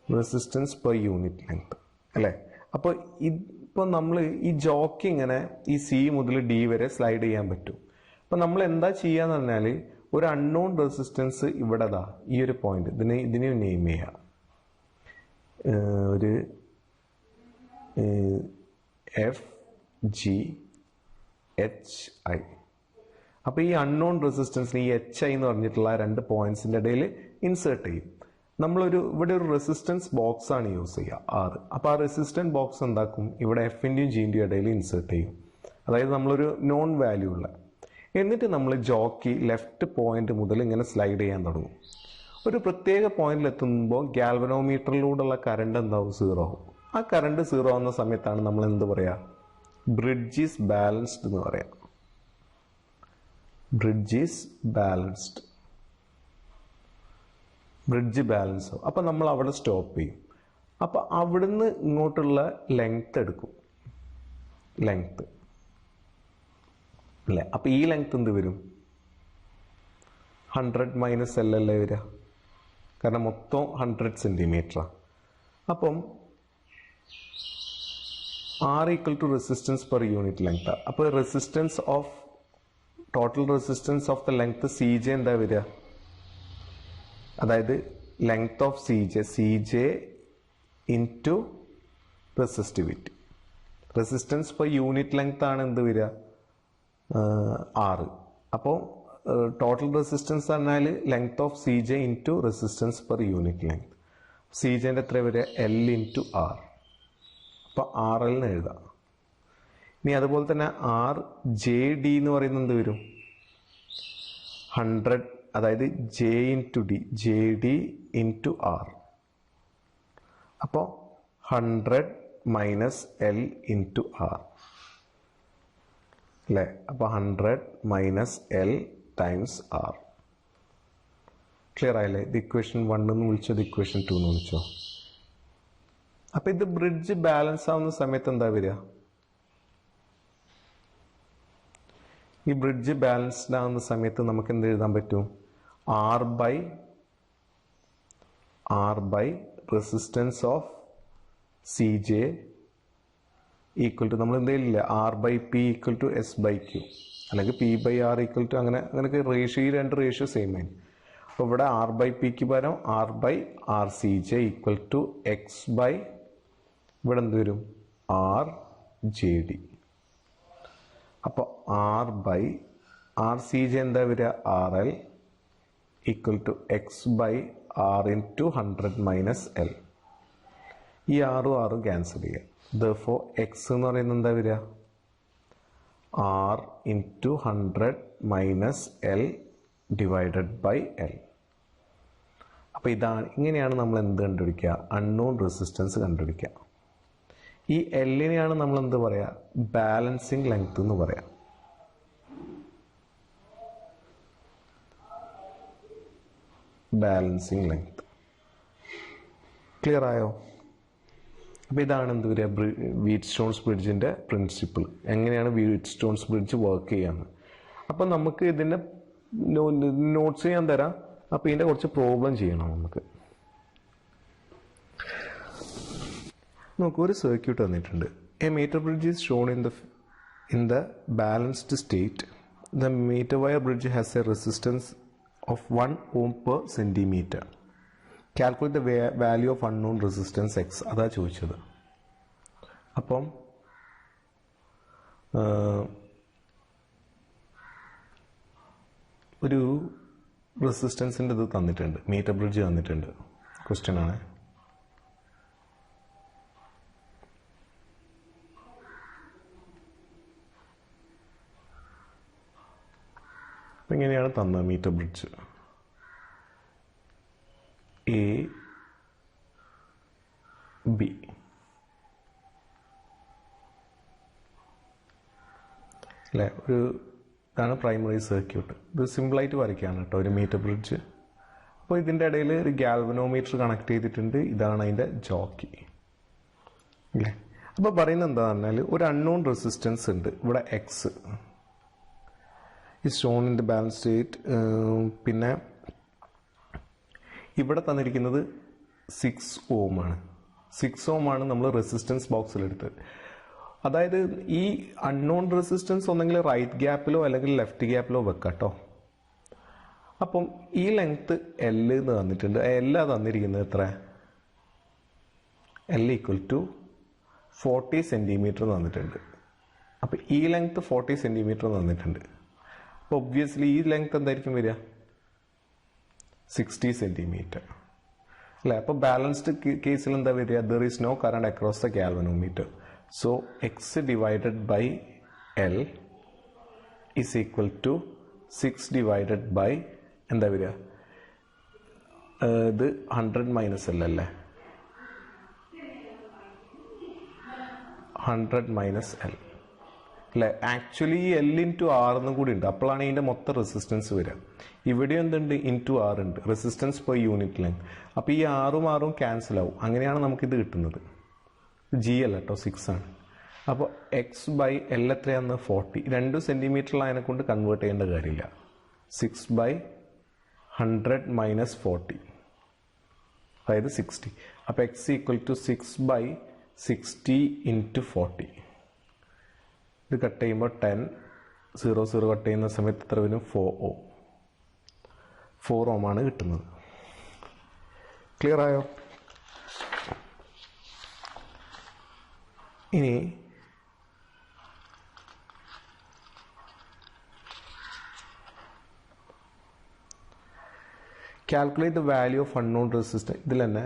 resistance per unit length അല്ലേ? അപ്പോൾ ഇപ്പോൾ നമ്മൾ ഈ ജോക്ക് ഇങ്ങനെ ഈ സി മുതൽ ഡി വരെ സ്ലൈഡ് ചെയ്യാൻ പറ്റും. അപ്പം നമ്മൾ എന്താ ചെയ്യാന്ന് പറഞ്ഞാൽ ഒരു അൺനോൺ റെസിസ്റ്റൻസ് ഇവിടെ ദാ ഈ ഒരു പോയിന്റ് ഇതിനെ നെയിം ചെയ്യാം, ഒരു എഫ് ജി എച്ച് ഐ. അപ്പോൾ ഈ അൺനോൺ റെസിസ്റ്റൻസിന് ഈ എച്ച് ഐ എന്ന് പറഞ്ഞിട്ടുള്ള 2 പോയിന്റ്സിൻ്റെ ഇടയിൽ ഇൻസേർട്ട് ചെയ്യും. ഇവിടെ ഒരു റെസിസ്റ്റൻസ് ബോക്സ് ആണ് യൂസ് ചെയ്യുക ആർ. അപ്പോൾ ആ റെസിസ്റ്റൻസ് ബോക്സ് എന്താക്കും, ഇവിടെ എഫിൻ്റെയും ജിൻ്റെയും ഇടയിൽ ഇൻസേർട്ട് ചെയ്യും. അതായത് നമ്മളൊരു നോൺ വാല്യൂ ഉള്ള, എന്നിട്ട് നമ്മൾ ജോക്കി ലെഫ്റ്റ് പോയിന്റ് മുതൽ ഇങ്ങനെ സ്ലൈഡ് ചെയ്യാൻ തുടങ്ങും. ഒരു പ്രത്യേക പോയിന്റിൽ എത്തുമ്പോൾ ഗാൽവനോമീറ്ററിലൂടെയുള്ള കറണ്ട് എന്താവും, 0 ആവും. ആ കറണ്ട് 0 ആവുന്ന സമയത്താണ് നമ്മൾ എന്ത് പറയുക, ബ്രിഡ്ജ് ഈസ് ബാലൻസ്ഡ് എന്ന് പറയാം. Bridge is balanced, bridge balance ആവും. അപ്പം നമ്മൾ അവിടെ സ്റ്റോപ്പ് ചെയ്യും. അപ്പം അവിടുന്ന് ഇങ്ങോട്ടുള്ള ലെങ്ത് എടുക്കും, ലെങ്ത് അല്ലേ? അപ്പം ഈ ലെങ്ത് എന്ത് വരും, 100 മൈനസ് എൽ അല്ലേ വരിക, കാരണം മൊത്തം 100 സെൻറ്റിമീറ്ററാണ്. അപ്പം R equal to resistance per unit length. അപ്പോൾ resistance of total resistance of the length C J എന്താ വരിക, അതായത് length of C J into resistivity. Resistance per unit length ആണ് എന്ത് വരിക, 6. അപ്പോൾ ടോട്ടൽ റെസിസ്റ്റൻസ് പറഞ്ഞാൽ length of C J into resistance per unit length. C ജെൻ്റെ എത്ര വരിക, എൽ ഇൻറ്റു ആർ. അപ്പോൾ ആർ എൽ എന്ന് എഴുതാം. ഇനി അതുപോലെ തന്നെ ആർ ജെ ഡി എന്ന് പറയുന്നത് എന്ത് വരും, 100, അതായത് J into D, J D into R. അപ്പോൾ 100 മൈനസ് എൽ ഇൻറ്റു ആർ അല്ലേ? അപ്പോൾ 100 minus L times R. Clear ആയില്ലേ? ഇത് ഇക്വേഷൻ 1 എന്ന് വിളിച്ചോ, ഇത് ഇക്വേഷൻ 2 എന്ന് വിളിച്ചോ. അപ്പം ഇത് ബ്രിഡ്ജ് ബാലൻസ് ആവുന്ന സമയത്ത് എന്താ വരിക, ഈ ബ്രിഡ്ജ് ബാലൻസ്ഡ് ആവുന്ന സമയത്ത് നമുക്ക് എന്ത് എഴുതാൻ പറ്റും, R by resistance of C J equal to, നമ്മൾ എന്തെങ്കിലില്ല, R by P equal to S by Q, അല്ലെങ്കിൽ P by R equal to, അങ്ങനെയൊക്കെ റേഷ്യോ, ഈ 2 റേഷ്യോ സെയിം ആയിരുന്നു. അപ്പോൾ ഇവിടെ ആർ ബൈ പിക്ക് പകരം R by R C J equal to X by, ഇവിടെ എന്ത് വരും, ആർ ജെ ഡി. അപ്പോൾ R by R C J എന്താ വരിക, R L equal to X by R into 100 minus L. ഈ ആറും ക്യാൻസൽ ചെയ്യുക. ദെർഫോർ എക്സ് എന്ന് പറയുന്നത് എന്താ വരിക, R into 100 minus L divided by L. അപ്പോൾ ഇങ്ങനെയാണ് നമ്മൾ എന്ത് കണ്ടുപിടിക്കുക, അൺനോൺ റെസിസ്റ്റൻസ് കണ്ടുപിടിക്കുക. ഈ എല്ലിനെയാണ് നമ്മൾ എന്ത് പറയുക, ബാലൻസിങ് ലെങ്ത് എന്ന് പറയാം. Balancing length. ക്ലിയർ ആയോ? അപ്പോൾ ഇതാണ് എന്ത് പറയുക, വീറ്റ്സ്റ്റോൺസ് ബ്രിഡ്ജിൻ്റെ പ്രിൻസിപ്പിൾ, എങ്ങനെയാണ് വീറ്റ്സ്റ്റോൺസ് ബ്രിഡ്ജ് വർക്ക് ചെയ്യാന്ന്. അപ്പം നമുക്ക് ഇതിൻ്റെ നോട്ട്സ് ഞാൻ തരാം. അപ്പോൾ ഇതിൻ്റെ കുറച്ച് പ്രോബ്ലം ചെയ്യണം നമുക്ക്. ഒരു സർക്യൂട്ട് തന്നിട്ടുണ്ട്. A meter bridge is shown in the balanced state. The meter wire bridge has a resistance of 1 ohm per centimeter. Calculate the value of unknown resistance X. അതാ ചോദിച്ചത്. അപ്പം ഒരു റെസിസ്റ്റൻസിൻ്റെ ഇത് തന്നിട്ടുണ്ട്, മീറ്റർ ബ്രിഡ്ജ് തന്നിട്ടുണ്ട്. ക്വസ്റ്റ്യൻ ആണ്. അപ്പം ഇങ്ങനെയാണ് തന്നത് മീറ്റർ ബ്രിഡ്ജ്. A B. അല്ലേ? ഇതാണ് പ്രൈമറി സർക്യൂട്ട്. ഇത് സിമ്പിളായിട്ട് വരയ്ക്കുകയാണ് കേട്ടോ, ഒരു മീറ്റർ ബ്രിഡ്ജ്. അപ്പോൾ ഇതിൻ്റെ ഇടയിൽ ഒരു ഗാൽവനോമീറ്റർ കണക്ട് ചെയ്തിട്ടുണ്ട്. ഇതാണ് അതിൻ്റെ ജോക്കി അല്ലേ? അപ്പോൾ പറയുന്നത് എന്താണെന്ന് പറഞ്ഞാൽ ഒരു അൺനോൺ റെസിസ്റ്റൻസ് ഉണ്ട് ഇവിടെ, X is Sean in the balance state. പിന്നെ ഇവിടെ തന്നിരിക്കുന്നത് 6 ohm ആണ്. 6 ohm ആണ് നമ്മൾ റെസിസ്റ്റൻസ് ബോക്സിലെടുത്തത്. അതായത് ഈ അൺനോൺ റെസിസ്റ്റൻസ് ഒന്നെങ്കിൽ റൈറ്റ് ഗ്യാപ്പിലോ അല്ലെങ്കിൽ ലെഫ്റ്റ് ഗ്യാപ്പിലോ വെക്കാം കേട്ടോ. അപ്പം ഈ ലെങ്ത്ത് L എന്ന് തന്നിട്ടുണ്ട്. L തന്നിരിക്കുന്നത് എത്ര? L = 40 സെൻറ്റിമീറ്റർ തന്നിട്ടുണ്ട്. അപ്പം ഈ ലെങ്ത്ത് 40 സെൻറ്റിമീറ്റർ തന്നിട്ടുണ്ട്. അപ്പോൾ ഒബ്വിയസ്ലി ഈ ലെങ്ത്ത് എന്തായിരിക്കും വരിക? 60 സെൻറ്റിമീറ്റർ അല്ലേ? അപ്പോൾ ബാലൻസ്ഡ് കേസിൽ എന്താ വരിക? There is no current across the galvanometer. So X divided by L is equal to 6 divided by എന്താ വരിക? ഇത് 100 - L അല്ലേ? 100 - L അല്ലേ? ആക്ച്വലി L × R എന്നും കൂടി ഉണ്ട്. അപ്പോഴാണ് ഇതിൻ്റെ മൊത്തം റെസിസ്റ്റൻസ് വരിക. ഇവിടെ എന്തുണ്ട്? × R ഉണ്ട്, റെസിസ്റ്റൻസ് പെർ യൂണിറ്റ് ലെങ്ത്. അപ്പോൾ ഈ ആറും ക്യാൻസൽ ആവും. അങ്ങനെയാണ് നമുക്കിത് കിട്ടുന്നത്. G അല്ല കേട്ടോ, 6 ആണ്. അപ്പോൾ X/L എത്രയാണെന്ന്? 40. 2 സെൻറ്റിമീറ്ററിലായതിനെ കൊണ്ട് കൺവേർട്ട് ചെയ്യേണ്ട കാര്യമില്ല. 6/100 - 40 അതായത് 60. അപ്പോൾ X = 6/60 × 40. ഇത് കട്ട് ചെയ്യുമ്പോൾ 10, 0 കട്ട് ചെയ്യുന്ന സമയത്ത് എത്ര വരും? 4 ohm ആണ് കിട്ടുന്നത്. ക്ലിയർ ആയോ? ഇനി calculate the value of unknown resistance. ഇതിൽ തന്നെ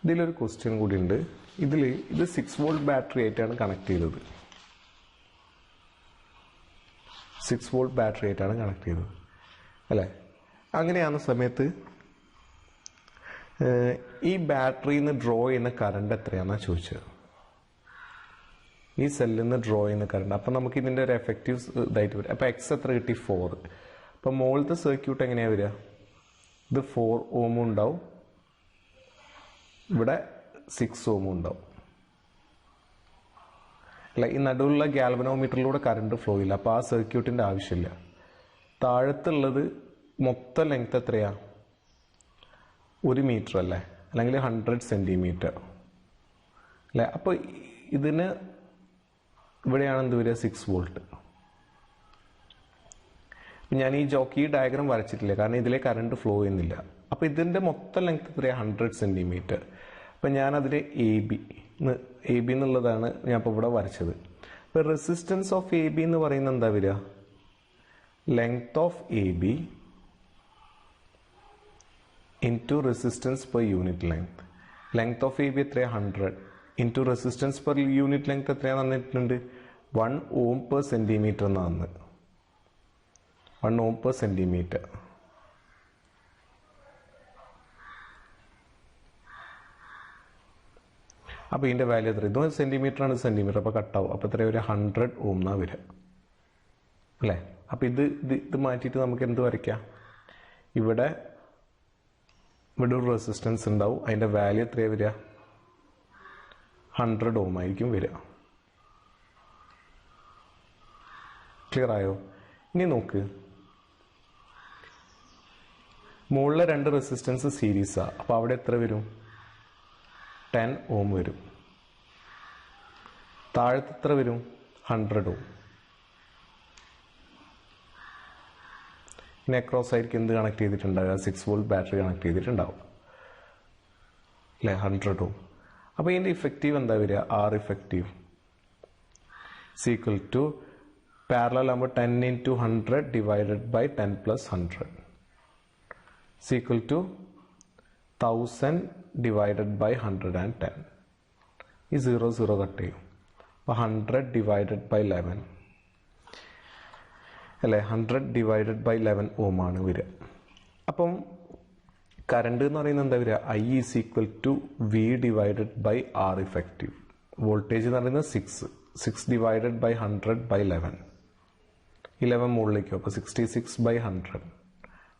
ഇതിലൊരു ക്വസ്റ്റ്യൻ കൂടി ഉണ്ട്. ഇത് 6 വോൾട്ട് ബാറ്ററി ആയിട്ടാണ് കണക്ട് ചെയ്തത്. 6 വോൾട്ട് ബാറ്ററി ആയിട്ടാണ് കണക്ട് ചെയ്തത് അല്ലേ? അങ്ങനെയാകുന്ന സമയത്ത് ഈ ബാറ്ററിയിൽ നിന്ന് ഡ്രോ ചെയ്യുന്ന കറണ്ട് എത്രയാണെന്നാണ് ചോദിച്ചത്. ഈ സെല്ലിൽ നിന്ന് ഡ്രോ ചെയ്യുന്ന കറണ്ട്. അപ്പം നമുക്ക് ഇതിൻ്റെ ഒരു എഫക്റ്റീവ് ഇതായിട്ട് വരും. അപ്പോൾ എക്സ് എത്ര കിട്ടി? 4. അപ്പം മുകളിലത്തെ സർക്യൂട്ട് എങ്ങനെയാണ് വരിക? ഇത് 4 ohm ഉണ്ടാവും, ഇവിടെ 6 ohm ഉണ്ടാവും അല്ല? ഈ നടുവിലുള്ള ഗാൽവനോമീറ്ററിലൂടെ കറണ്ട് ഫ്ലോ ഇല്ല. അപ്പോൾ ആ സർക്യൂട്ടിൻ്റെ ആവശ്യമില്ല. താഴത്തുള്ളത് മൊത്തം ലെങ്ത് എത്രയാ? 1 മീറ്റർ അല്ലേ? അല്ലെങ്കിൽ 100 സെൻറ്റിമീറ്റർ അല്ലേ? അപ്പോൾ ഇതിന് ഇവിടെയാണ് എന്ത് വരിക? 6 വോൾട്ട്. ഞാൻ ഈ ജോക്കി ഡയഗ്രാം വരച്ചിട്ടില്ല, കാരണം ഇതിലെ കറണ്ട് ഫ്ലോ ചെയ്യുന്നില്ല. അപ്പോൾ ഇതിൻ്റെ മൊത്തം ലെങ്ത് എത്രയാണ്? 100 സെൻറ്റിമീറ്റർ. അപ്പം ഞാനതിൽ എ ബി എന്നുള്ളതാണ് ഞാൻ ഇപ്പോൾ ഇവിടെ വരച്ചത്. അപ്പോൾ റെസിസ്റ്റൻസ് ഓഫ് എ ബി എന്ന് പറയുന്നത് എന്താ വരിക? Length of A B into resistance per unit length. Length of A B എത്രയാണ്? 100 into resistance per unit length എത്രയാണ് തന്നിട്ടുണ്ട്? 1 ohm per centimeter എന്നാണ്. 1 ohm per centimeter. അപ്പോൾ ഇതിൻ്റെ വാല്യൂ എത്ര? ഇത് സെൻറ്റിമീറ്റർ ആണ്, സെൻറ്റിമീറ്റർ. അപ്പോൾ കട്ടാവും. അപ്പോൾ എത്ര വരിക? 100 ohm എന്നാണ് വരിക അല്ലേ? അപ്പോൾ ഇത് മാറ്റിയിട്ട് നമുക്ക് എന്ത് വരയ്ക്കാം? ഇവിടെ ഒരു റെസിസ്റ്റൻസ് ഉണ്ടാവും. അതിൻ്റെ വാല്യൂ എത്രയാണ് വരിക? 100 ohm ആയിരിക്കും വരിക. ക്ലിയർ ആയോ? ഇനി നോക്ക്, മുകളിലെ 2 റെസിസ്റ്റൻസ് സീരീസാണ്. അപ്പോൾ അവിടെ എത്ര വരും? 10 ohm വരും. താഴത്ത് എത്ര വരും? 100 ohm. ഇനി അക്രോസ് ആയിരിക്കും എന്ത് കണക്ട് ചെയ്തിട്ടുണ്ടാവുക? 6 വോൾട്ട് ബാറ്ററി കണക്ട് ചെയ്തിട്ടുണ്ടാവും അല്ലേ? 100 ohm. അപ്പോൾ ഇതിൻ്റെ ഇഫക്റ്റീവ് എന്താ വരിക? R effective equal to parallel ആകുമ്പോൾ 10 × 100 divided by 10 + 100 equal to 1000 divided by 110. ഈ 0 കട്ട് ചെയ്യും. അപ്പോൾ 100 ഡിവൈഡഡ് ബൈ 11 അല്ലേ, 100 ഡിവൈഡഡ് ബൈ 11 ഓം ആണ് വരിക. അപ്പം കറണ്ട് എന്ന് പറയുന്നത് എന്താ വരിക, I is equal to V divided by R effective. Voltage എന്ന് പറയുന്നത് 6 ഡിവൈഡഡ് ബൈ 100 ബൈ 11 മുകളിലേക്കും, അപ്പോൾ 66 ബൈ 100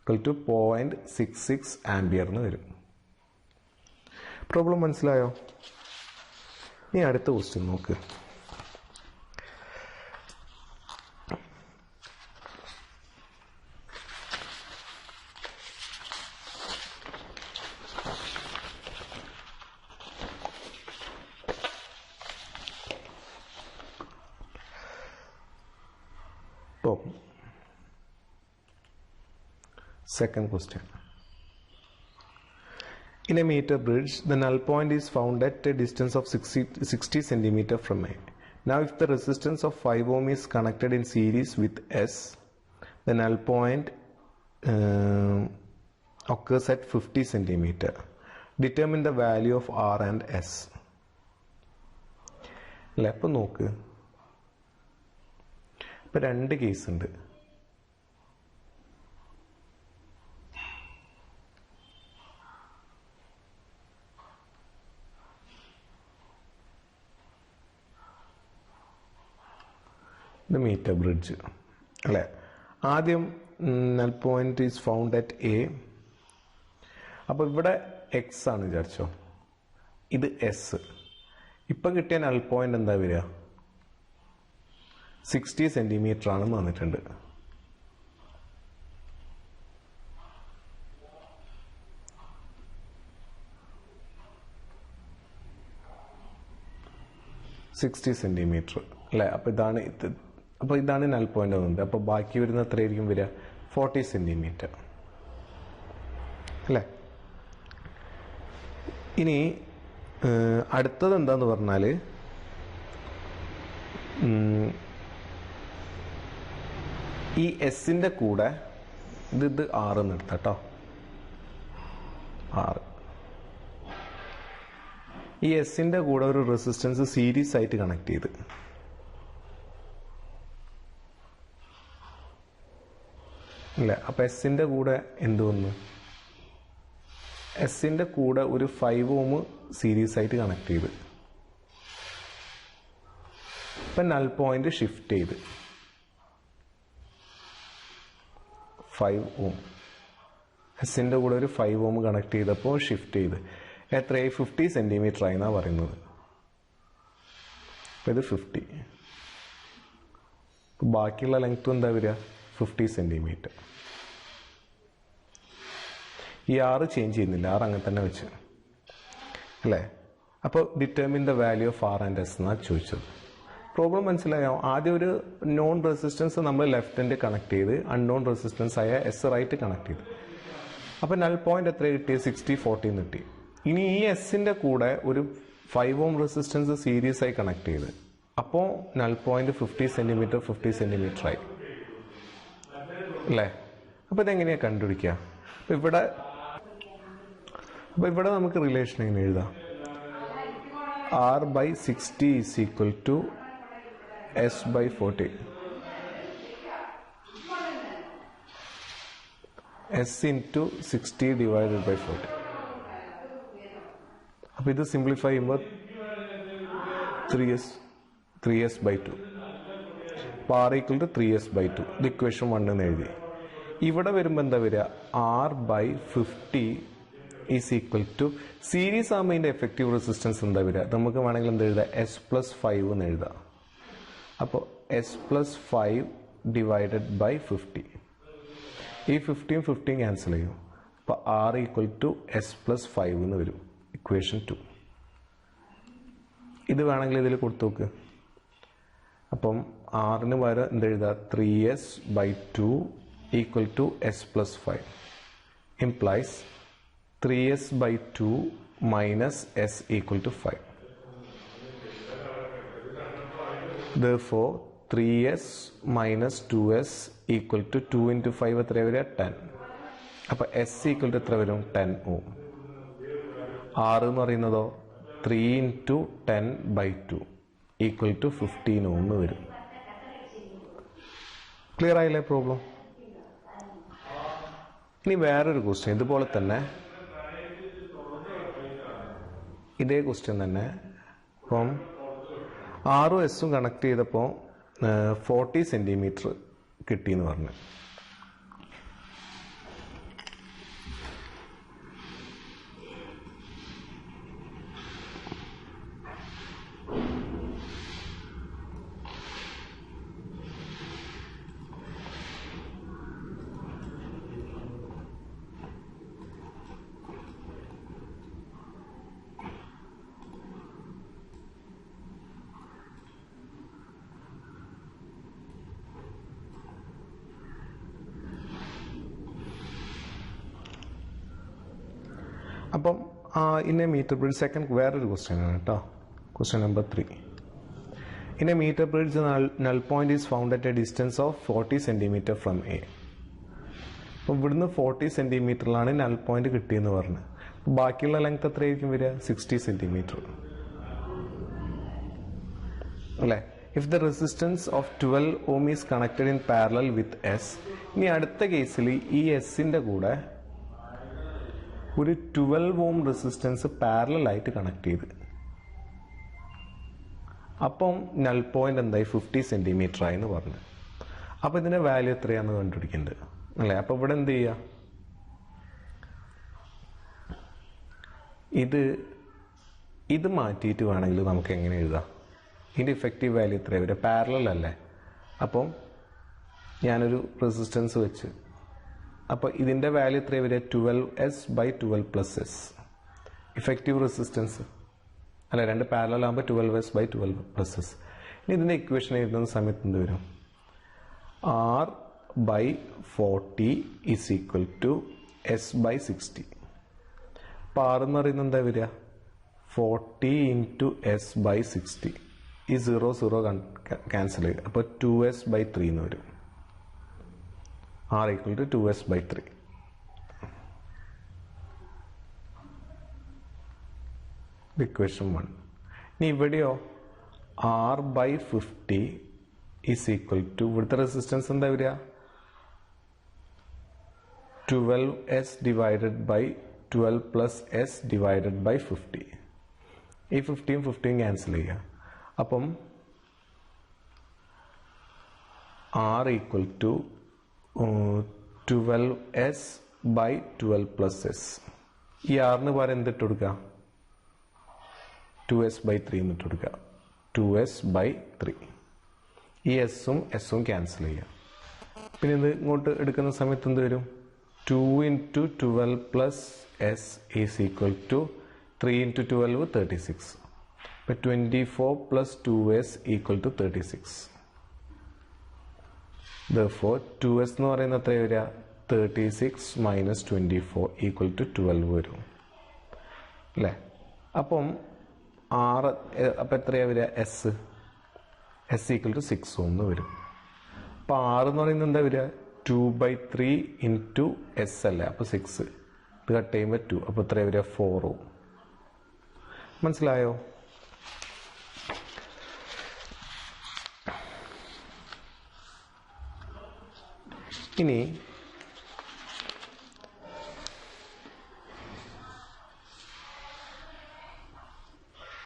ഈക്വൽ ടു 0.66 ആംപിയർ എന്ന് വരും. പ്രോബ്ലം മനസ്സിലായോ? ഇനി അടുത്ത ക്വസ്റ്റ്യൻ നോക്ക്. Second question. In a meter bridge, the null point is found at a distance of 60 centimeter from A. Now, if the resistance of 5 ohm is connected in series with S, the null point occurs at 50 centimeter. Determine the value of R and S. അപ്പോൾ നോക്ക്, ഇപ്പോൾ രണ്ട് കേസ് ഉണ്ട്. മീറ്റർ ബ്രിഡ്ജ് അല്ലേ. ആദ്യം നൽ point is found at A. അപ്പോൾ ഇവിടെ എക്സ് ആണ് വിചാരിച്ചോ, ഇത് എസ്. ഇപ്പം കിട്ടിയ നൽ പോയിന്റ് എന്താ വരിക, 60 സെന്റിമീറ്റർ ആണെന്ന് വന്നിട്ടുണ്ട്. അല്ലേ. അപ്പോൾ ഇതാണ് നൽ പോയിന്റ് വന്നത്. അപ്പോൾ ബാക്കി വരുന്ന എത്രയായിരിക്കും വരിക, 40 സെന്റിമീറ്റർ അല്ലേ. ഇനി അടുത്തത് എന്താന്ന് പറഞ്ഞാൽ, ഈ എസിന്റെ കൂടെ ഇത് 6 എന്ന് എടുത്ത കേട്ടോ, 6. ഈ എസിന്റെ കൂടെ ഒരു റെസിസ്റ്റൻസ് സീരീസ് ആയിട്ട് കണക്ട് ചെയ്ത്, അല്ലേ. അപ്പൊ എസിന്റെ കൂടെ എന്ത് വന്നു, എസിന്റെ കൂടെ ഒരു 5 ഓം സീരീസ് ആയിട്ട് കണക്ട് ചെയ്ത്, ഇപ്പൊ നൽ പോയിന്റ് ഷിഫ്റ്റ് ചെയ്ത് 5 ഓം, എസിന്റെ കൂടെ ഒരു 5 ഓം കണക്ട് ചെയ്തപ്പോൾ ഷിഫ്റ്റ് ചെയ്ത് എത്രയായി, 50 സെന്റിമീറ്റർ ആയി എന്നാ പറയുന്നത്. അപ്പൊ ഇത് 50, ബാക്കിയുള്ള ലെങ്ത്തും എന്താ വരിക, 50 സെന്റിമീറ്റർ. ഈ 6 ചേഞ്ച് ചെയ്യുന്നില്ല, 6 അങ്ങനെ തന്നെ വെച്ച് അല്ലേ. അപ്പോൾ determine the value of R and S എന്നാണ് ചോദിച്ചത്. പ്രോബ്ലം മനസ്സിലായോ? ആദ്യം ഒരു നോൺ റെസിസ്റ്റൻസ് നമ്മൾ ലെഫ്റ്റ് ഹാൻഡ് കണക്ട് ചെയ്ത്, അൺനോൺ റെസിസ്റ്റൻസ് ആയ S റൈറ്റ് കണക്ട് ചെയ്ത്. അപ്പോൾ നൽ പോയിന്റ് എത്ര കിട്ടി, 60-40 കിട്ടി. ഇനി ഈ എസിന്റെ കൂടെ ഒരു 5 ഓം റെസിസ്റ്റൻസ് സീരീസ് ആയി കണക്ട് ചെയ്ത്, അപ്പോൾ നൽ പോയിന്റ് 50 സെന്റിമീറ്റർ ആയി അല്ലേ. അപ്പോൾ ഇതെങ്ങനെയാണ് കണ്ടുപിടിക്കുക? അപ്പോൾ ഇവിടെ നമുക്ക് റിലേഷൻ എങ്ങനെ എഴുതാം, R/60 is equal to S/40. S into 60 divided by 40. അപ്പോൾ ഇത് സിംപ്ലിഫൈ ചെയ്യുമ്പോൾ 3s/2. അപ്പോൾ R ഈക്വൽ ടു 3s/2. ഇത് ഇക്വേഷൻ 1 എന്ന് എഴുതി. ഇവിടെ വരുമ്പോൾ എന്താ വരിക, R/50 is equal to, series ആകുമ്പോൾ ഇതിൻ്റെ എഫക്റ്റീവ് റെസിസ്റ്റൻസ് എന്താ വരിക, നമുക്ക് വേണമെങ്കിൽ എന്താ എഴുതാം, S+5 എന്ന് എഴുതാം. അപ്പോൾ S+5 ഡിവൈഡഡ് ബൈ 50. ഈ 50 ക്യാൻസൽ ചെയ്യും. അപ്പോൾ R ഈക്വൽ ടു S+5 എന്ന് വരും, ഇക്വേഷൻ 2. ഇത് വേണമെങ്കിൽ ഇതിൽ കൊടുത്തു നോക്ക്. അപ്പം ആറിന് പകരം എന്തെഴുതാം, 3s/2 equal to S+5 implies 3s/2 minus s equal to 5. Therefore 3s minus 2s equal to 2 into 5 എത്ര വരിക, 10. അപ്പോൾ s equal to എത്ര വരും, 10 ohm. R എന്ന് പറയുന്നതോ 3 into 10/2 equal to 15 ohm എന്ന് വരും. ക്ലിയർ ആയില്ലേ പ്രോബ്ലം? ഇനി വേറൊരു ക്വസ്റ്റ്യൻ ഇതുപോലെ തന്നെ, ഇതേ ക്വസ്റ്റ്യൻ തന്നെ. അപ്പം ആറും എസും കണക്ട് ചെയ്തപ്പോൾ 40 സെൻറ്റിമീറ്റർ കിട്ടിയെന്ന് പറഞ്ഞു. അപ്പം in a meter bridge, second വേറൊരു ക്വസ്റ്റ്യൻ ആണ് കേട്ടോ. Question number 3. In a meter bridge null point is found at a distance of 40 centimeter from A. അപ്പം ഇവിടുന്ന് 40 സെൻറ്റിമീറ്ററിലാണ് നൾ പോയിന്റ് കിട്ടിയെന്ന് പറഞ്ഞത്. ബാക്കിയുള്ള ലെങ്ത് എത്രയായിരിക്കും വരിക? 60 സെൻറ്റിമീറ്റർ അല്ലേ? If the resistance of 12 ohm is connected in parallel with S. ഇനി അടുത്ത കേസിൽ ഈ എസിൻ്റെ കൂടെ ഒരു 12 ohm റെസിസ്റ്റൻസ് പാരലലായിട്ട് കണക്ട് ചെയ്ത്, അപ്പം നൾ പോയിന്റ് എന്തായി? 50 സെൻറ്റിമീറ്റർ ആയെന്ന് പറഞ്ഞു. അപ്പം ഇതിൻ്റെ വാല്യൂ എത്രയാണെന്ന് കണ്ടുപിടിക്കേണ്ടത് അല്ലേ? അപ്പം ഇവിടെ എന്ത് ചെയ്യുക? ഇത് മാറ്റിയിട്ട് വേണമെങ്കിൽ നമുക്ക് എങ്ങനെ എഴുതാം? ഇതിൻ്റെ ഇഫക്റ്റീവ് വാല്യൂ എത്രയാണ് വരിക? പാരലൽ അല്ലേ? അപ്പം ഞാനൊരു റെസിസ്റ്റൻസ് വെച്ച്, അപ്പോൾ ഇതിൻ്റെ വാല്യൂ എത്രയാണ് വരിക? 12s/12 + s. ഇഫക്റ്റീവ് റെസിസ്റ്റൻസ് അല്ല, രണ്ട് പാരലൽ ആകുമ്പോൾ 12s/12 s. ഇനി ഇതിൻ്റെ ഇക്വേഷൻ എഴുതുന്ന സമയത്ത് എന്ത് വരും? R/40 = s/60. അപ്പോൾ R എന്ന് പറയുന്നത് എന്താ വരിക? 40 × s/60. ഈ 0 ക്യാൻസൽ ചെയ്യും. അപ്പോൾ 2s/3 എന്ന് വരും. R = 2s/3. ഇക്വേഷൻ 1. ഇനി ഇവിടെയോ R/50 = ഇവിടുത്തെ റെസിസ്റ്റൻസ് എന്താ വരിക? 12s / 12 + s / 50. ഈ 15 15 ക്യാൻസൽ ചെയ്യുക. അപ്പം R = 12s / 12 + s. ഈ ആറിന് പകരം എന്തിട്ട് കൊടുക്കുക? 2s/3 എന്നിട്ട് കൊടുക്കുക. 2s/3. ഈ എസും ക്യാൻസൽ ചെയ്യുക. പിന്നെ ഇത് ഇങ്ങോട്ട് എടുക്കുന്ന സമയത്ത് എന്ത് വരും? 2 × 12 + s = 3 × 12 36. അപ്പോൾ 24 + 2s = 36. Therefore 2s എന്ന് പറയുന്നത് എത്ര വരിക? 36 - 24 = 12 വരും അല്ലേ? അപ്പം അപ്പം എത്രയാണ് വരിക? s = 6 ohm എന്ന് വരും. അപ്പോൾ R എന്ന് പറയുന്നത് എന്താ വരിക? 2/3 × s അല്ലേ? അപ്പോൾ 6 ഇത് കട്ട് ചെയ്യുമ്പോൾ 2. അപ്പോൾ എത്രയാണ് വരിക? 4 ohm. മനസ്സിലായോ? ഇനി